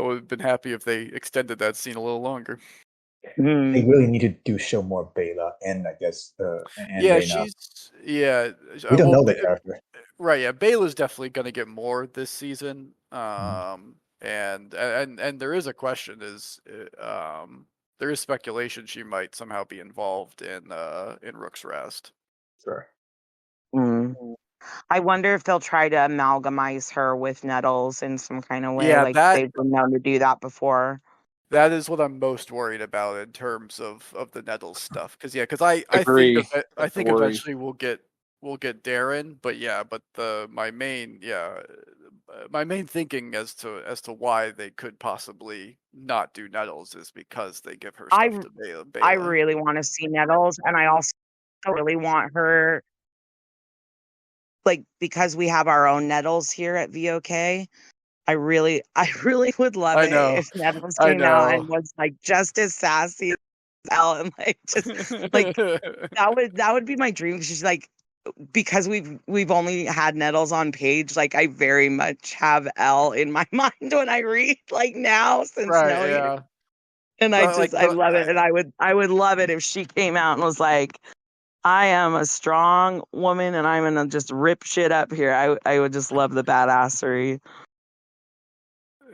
would have been happy if they extended that scene a little longer. They really need to show more Baela, and I guess Rhaenyra. We don't know the character, right? Yeah, Baela's definitely going to get more this season. And there is a question: there is speculation she might somehow be involved in Rook's Rest. Sure. I wonder if they'll try to amalgamize her with Nettles in some kind of way. Yeah, they've been known to do that before. That is what I'm most worried about in terms of the Nettles stuff. Because I think eventually we'll get Darren, but my main thinking as to why they could possibly not do Nettles is because they give her stuff to Baela. I really want to see Nettles, and I also really want her, like, because we have our own Nettles here at VOK. I really would love it if Nettles came out and was like just as sassy as Elle, and like just like that would be my dream. She's like, because we've only had Nettles on page, like I very much have Elle in my mind when I read, like, now, since knowing And I love it. And I would love it if she came out and was like, I am a strong woman and I'm gonna just rip shit up here. I would just love the badassery.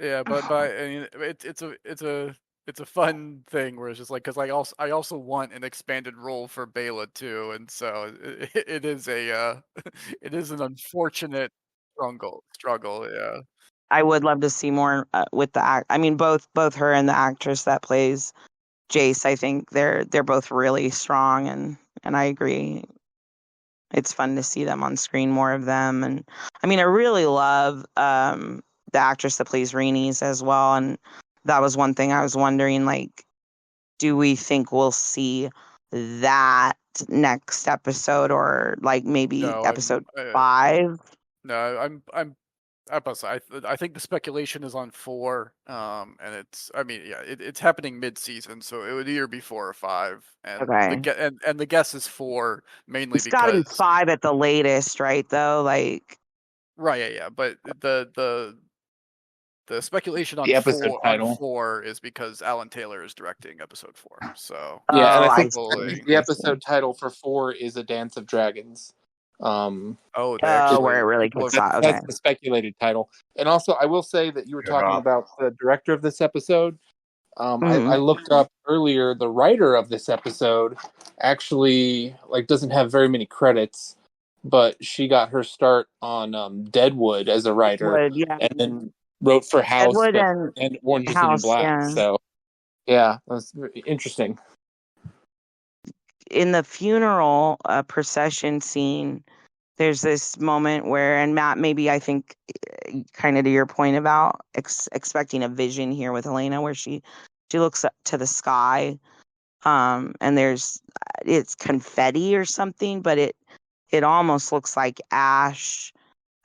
Yeah, but I mean, it's a fun thing where it's just like, because I also want an expanded role for Bela too, and so it is a it is an unfortunate struggle. Yeah. I would love to see more with the act. I mean, both her and the actress that plays Jace. I think they're both really strong, and I agree. It's fun to see them on screen, more of them, and I mean, I really love the actress that plays Rhaenys as well, and that was one thing I was wondering, like, do we think we'll see that next episode, or like maybe No, episode 5? No, I think the speculation is on 4, and I mean, yeah, it's happening mid-season, so it would either be 4 or 5, and Okay. the guess is 4 mainly It's got to be because 5 at the latest, right? Though, like, right, yeah, but the speculation on The episode title. 4 is because Alan Taylor is directing episode 4, so yeah, and I think see. the episode title for 4 is A Dance of Dragons. They where actually it really kicks out. Okay. That's the speculated title. And also, I will say that you were talking about the director of this episode. I looked up earlier. The writer of this episode actually doesn't have very many credits, but she got her start on Deadwood as a writer, yeah. and then wrote for House Deadwood and Orange Is the New House, Black. yeah. So, yeah, that's interesting. In the funeral procession scene, there's this moment where, and Matt, maybe I think kind of to your point about expecting a vision here with Elena, where she looks up to the sky, and it's confetti or something, but it almost looks like ash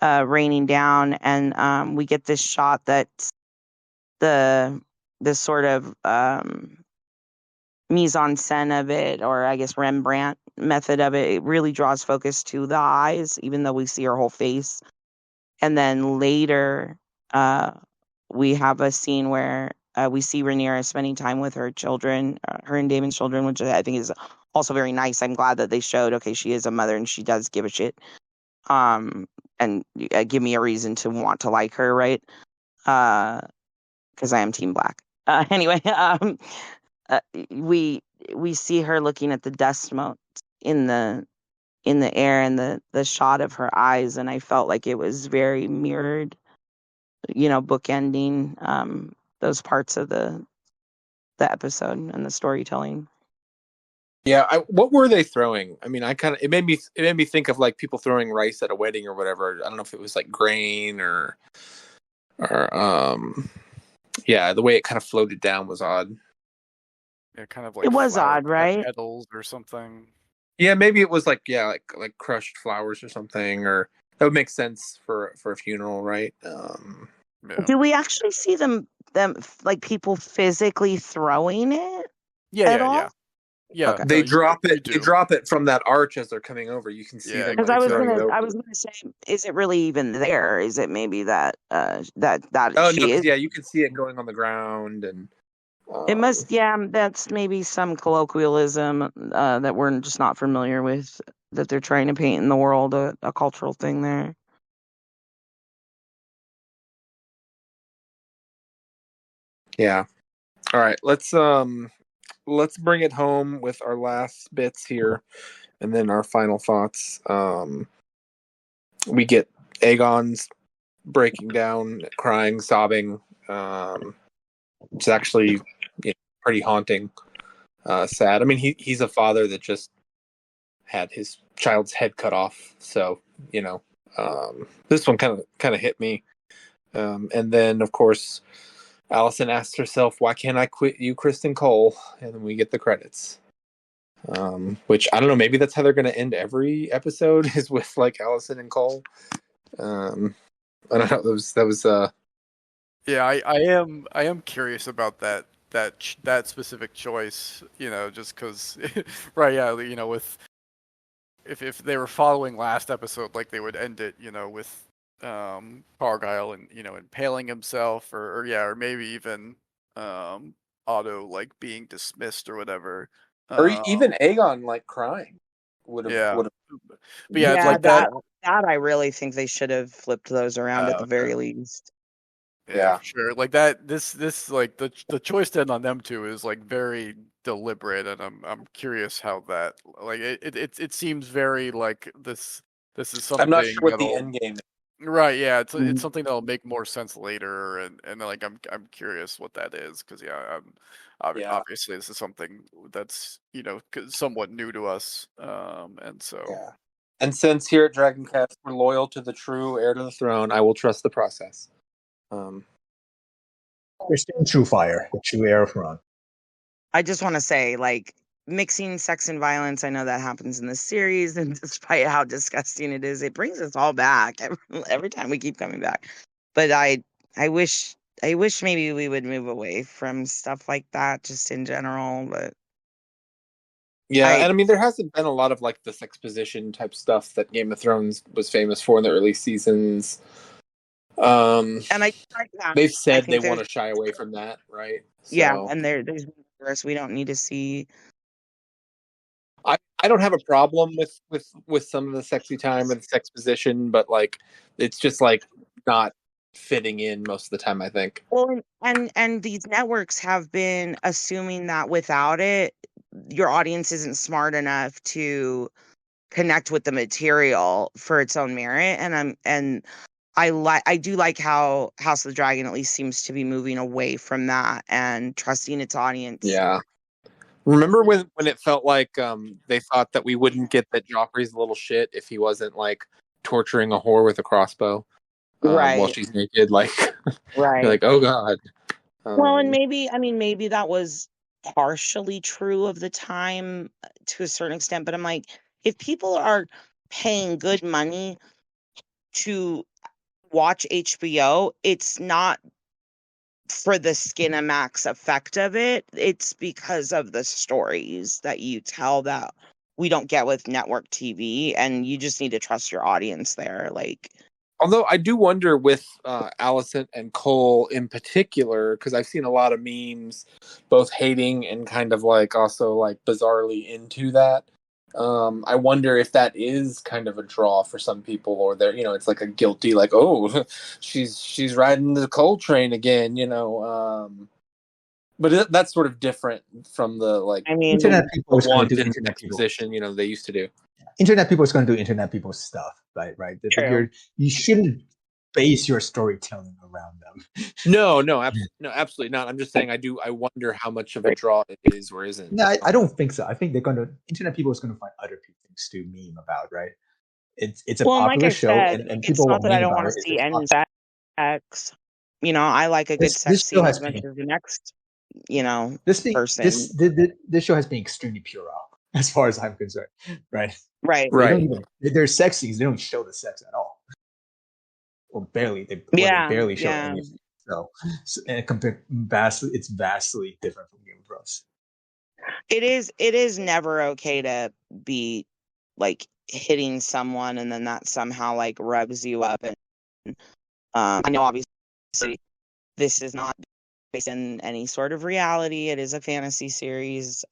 raining down, and we get this shot that's the sort of mise en scène of it, or I guess Rembrandt method of it. It really draws focus to the eyes, even though we see her whole face. And then later, we have a scene where we see Rhaenyra spending time with her children, her and Daemon's children, which I think is also very nice. I'm glad that they showed, okay, she is a mother and she does give a shit. And give me a reason to want to like her, right? Because I am Team Black. Anyway, we see her looking at the dust motes in the air, and the shot of her eyes, and I felt like it was very mirrored, bookending those parts of the episode and the storytelling. Yeah, what were they throwing? I mean, it made me think of like people throwing rice at a wedding or whatever. I don't know if it was like grain or yeah, the way it kind of floated down was odd. Yeah, kind of like it was odd, right? Petals or something. Yeah, maybe it was like crushed flowers or something, or that would make sense for a funeral, right? Yeah. Do we actually see them like people physically throwing it? Yeah. Okay. They drop it. They drop it from that arch as they're coming over. You can see them. Because I was gonna say, is it really even there? Is it maybe that that Oh she no, is? yeah, you can see it going on the ground, and it must. Yeah, that's maybe some colloquialism that we're just not familiar with, that they're trying to paint in the world, a cultural thing there. Yeah. All right. Let's bring it home with our last bits here, and then our final thoughts. We get Aegon's breaking down, crying, sobbing. It's actually pretty haunting, sad. I mean, he's a father that just had his child's head cut off, so this one kind of hit me. And then, of course, Allison asks herself, "Why can't I quit you, Kristen Cole?" And then we get the credits. Which I don't know. Maybe that's how they're going to end every episode, is with like Allison and Cole. I don't know. That was. Yeah, I am curious about that specific choice. Just because, right? Yeah, with if they were following last episode, like they would end it, with Cargyle and impaling himself, or maybe even Otto like being dismissed or whatever. Or even Aegon like crying would have. Yeah. But yeah, Yeah, like that. that I really think they should have flipped those around at the Okay. very least. Yeah, for sure. Like that. This like the choice to end on them two is like very deliberate, and I'm curious how that like it seems very like this is something I'm not sure what the that'll end game is. right. Yeah, it's Mhm. something that'll make more sense later, and like I'm curious what that is because yeah, obviously this is something that's somewhat new to us, and so Yeah. And since here at DragonCast we're loyal to the true heir to the throne, I will trust the process. You're still true fire, the true heir of Ron. I just want to say, like, mixing sex and violence, I know that happens in this series, and despite how disgusting it is, it brings us all back every time we keep coming back. But I wish maybe we would move away from stuff like that just in general. But yeah, and I mean there hasn't been a lot of like this exposition type stuff that Game of Thrones was famous for in the early seasons. And I like that. They've said they want to shy away from that, right? So, yeah, and there's we don't need to see. I don't have a problem with some of the sexy time and the sex position, but like it's just like not fitting in most of the time, I think. Well, and these networks have been assuming that without it, your audience isn't smart enough to connect with the material for its own merit. And I do like how House of the Dragon at least seems to be moving away from that and trusting its audience. Yeah. Remember when it felt like they thought that we wouldn't get that Joffrey's a little shit if he wasn't like torturing a whore with a crossbow while she's naked, like right. You're like, oh god. Well, and maybe that was partially true of the time to a certain extent, but I'm like, if people are paying good money to watch HBO, it's not for the Skinamax effect of it. It's because of the stories that you tell that we don't get with network TV, and you just need to trust your audience there. Like, although I do wonder with Alicent and Cole in particular, because I've seen a lot of memes, both hating and kind of like also like bizarrely into that. I wonder if that is kind of a draw for some people, or they're it's like a guilty like, oh, she's riding the Cole train again, But that's sort of different from the like internet people want to do internet position they used to do. Internet people is going to do internet people stuff, right? You shouldn't base your storytelling around them. No, absolutely not. I'm just saying I wonder how much of a draw it is or isn't. No, I don't think so. I think internet people is going to find other things to meme about, right? It's a popular show, and people not will that I meme don't about want to it. see any sex. I like a good sex scene as much as the next, person. This show has been extremely puerile as far as I'm concerned, right? Right. There's sex scenes. They don't show the sex at all, or barely. They barely show anything. So and it's vastly different from Game of Thrones. It is never okay to be like hitting someone and then that somehow like revs you up. And I know obviously this is not based in any sort of reality. It is a fantasy series.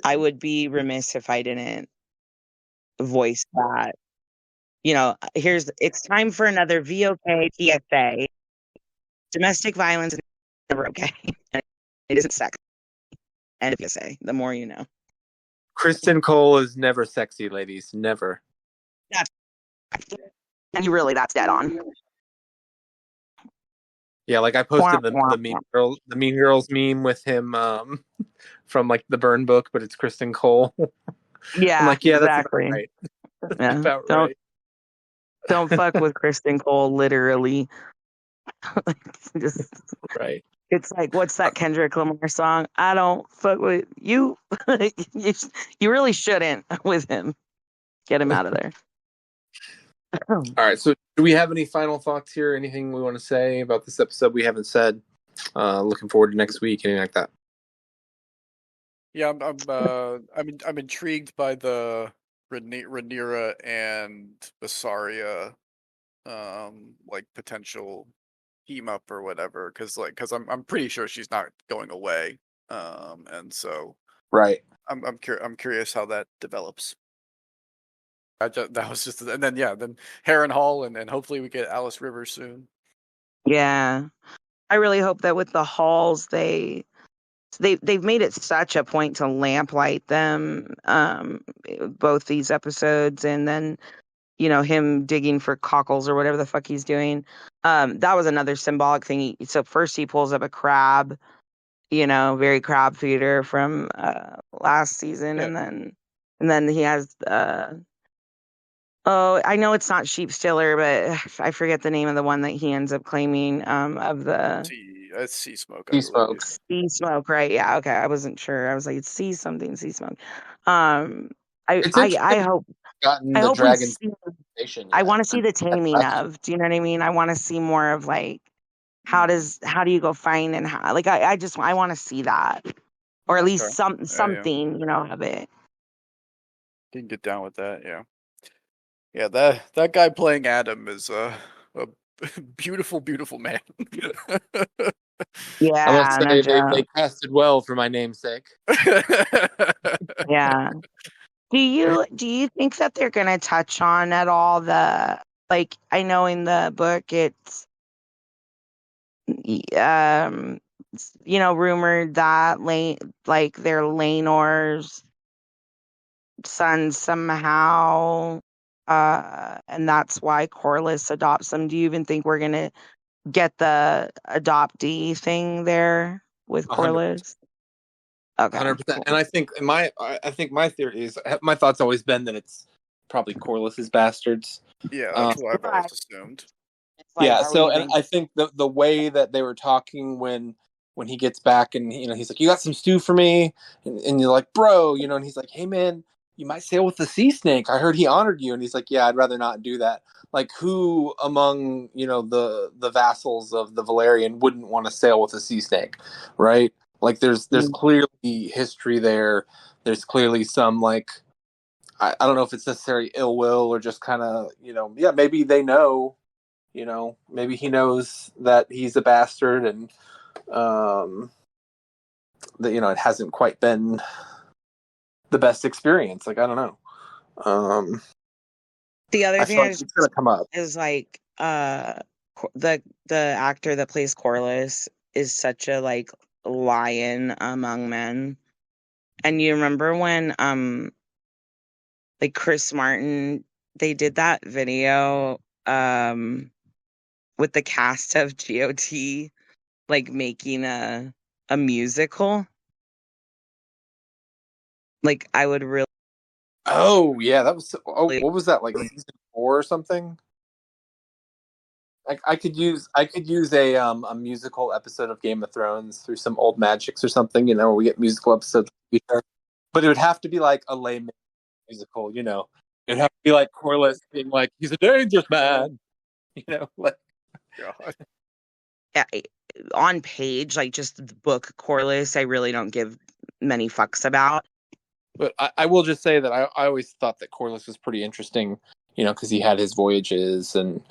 I would be remiss if I didn't voice that. It's time for another VOK PSA. Domestic violence is never okay. It isn't sex. And PSA, the more you know. Kristen Cole is never sexy, ladies. Never. That's dead on. Yeah, like I posted the Mean Girls meme with him from like the Burn book, but it's Kristen Cole. Yeah, I'm like, yeah, exactly. That's about right. Don't fuck with Kristen Cole, literally. Right. It's like, what's that Kendrick Lamar song? I don't fuck with you. You really shouldn't with him. Get him out of there. All right. So, do we have any final thoughts here? Anything we want to say about this episode we haven't said? Looking forward to next week. Anything like that? Yeah, I'm intrigued by the Rhaenyra and Basaria, like potential team up or whatever, because I'm pretty sure she's not going away, and so right. I'm curious how that develops. That was just, and then then Harrenhal, and then hopefully we get Alice Rivers soon. Yeah, I really hope that with the halls they've made it such a point to lamplight them, both these episodes, and then him digging for cockles or whatever the fuck he's doing. That was another symbolic thing. So first he pulls up a crab, very crab feeder from last season, Yeah. and then he has I know it's not sheep stiller, but I forget the name of the one that he ends up claiming of the sea smoke. Sea smoke. Sea smoke, right? Yeah, okay. I wasn't sure. I was like, it's sea something, sea smoke. It's I hope gotten I the hope dragon we see, station I yet. want to see the taming of. Do you know what I mean? I want to see more of like how do you go find, and how, like I want to see that, or at least something of it. You can get down with that, yeah. Yeah, that guy playing Adam is a beautiful, beautiful man. Yeah, I must say they casted well for my namesake. Yeah. Do you think that they're gonna touch on at all the, like, I know in the book it's rumored that they're Laenor's son somehow, and that's why Corlys adopts them. Do you even think we're gonna get the adoptee thing there with Corlys? 100%. Okay, 100%. cool. And I think my theory is, my thought's always been that it's probably Corlys's bastards. Yeah, that's what I've always assumed. Yeah, so and I think the way that they were talking when he gets back, and he's like, "You got some stew for me?" and you're like, "Bro," and he's like, "Hey man, you might sail with the sea snake. I heard he honored you." And he's like, "Yeah, I'd rather not do that." Like, who among the vassals of the Valyrian wouldn't want to sail with a sea snake, right? Like, there's clearly history there. There's clearly some, like, I don't know if it's necessarily ill will or just kind of maybe they know. Maybe he knows that he's a bastard, and that it hasn't quite been the best experience. Like, I don't know. The other thing it's gonna come up is like the actor that plays Corlys is such a like lion among men. And you remember when like Chris Martin, they did that video with the cast of GOT, like making a musical. Like, I would really. Oh yeah, that was. Oh, what was that, like season 4 or something? Like, I could use a musical episode of Game of Thrones through some old magics or something. Where we get musical episodes, but it would have to be like a lame musical. It'd have to be like Corlys being like, "He's a dangerous man," like. God. Yeah, on page, like just the book Corlys, I really don't give many fucks about. But I will just say that I always thought that Corlys was pretty interesting, because he had his voyages, and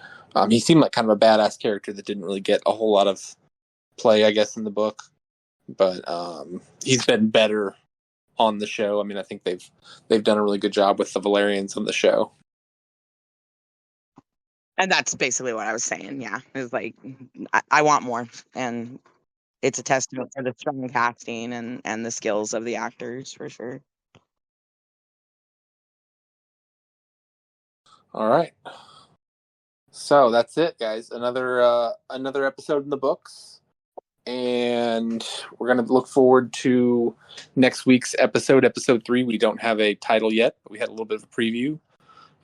he seemed like kind of a badass character that didn't really get a whole lot of play, I guess, in the book. But he's been better on the show. I mean, I think they've done a really good job with the Valyrians on the show. And that's basically what I was saying. Yeah, it's like I want more, and it's a testament for the strong casting and the skills of the actors for sure. All right, so that's it, guys. Another episode in the books, and we're gonna look forward to next week's episode 3. We don't have a title yet, but we had a little bit of a preview.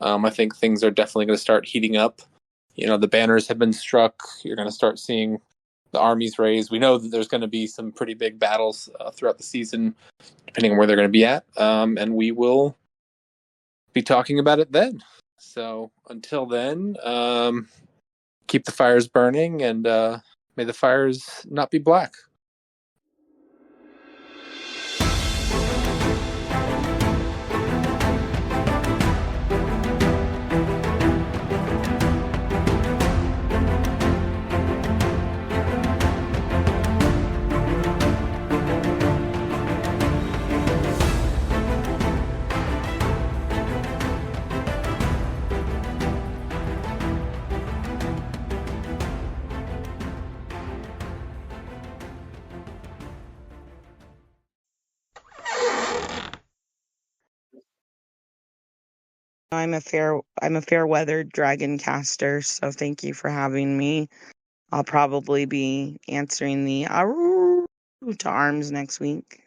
I think things are definitely going to start heating up. The banners have been struck. You're going to start seeing the armies raised. We know that there's going to be some pretty big battles throughout the season, depending on where they're going to be at. And we will be talking about it then. So until then, keep the fires burning, and may the fires not be black. I'm a fair weathered dragon caster, so thank you for having me. I'll probably be answering the to arms next week.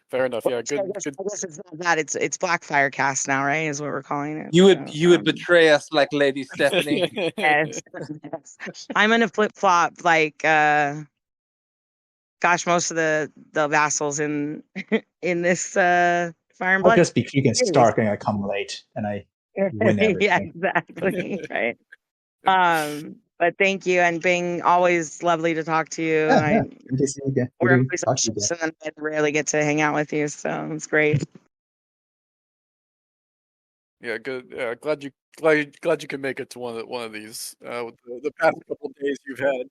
Fair enough. Yeah, good. I guess it's not that. It's Blackfire cast now, right? Is what we're calling it. You would betray us like Lady Stephanie. Yes. I'm gonna flip flop like gosh, most of the vassals in this Fire and Blood. I'll just be freaking Stark and I come late and I win everything. Yeah, exactly. Right. But thank you, and Bing, always lovely to talk to you. Yeah, and good to see you again. we're always on ships, and then I rarely get to hang out with you, so it's great. Yeah, good. Yeah, glad you can make it to one of these with the past couple days you've had.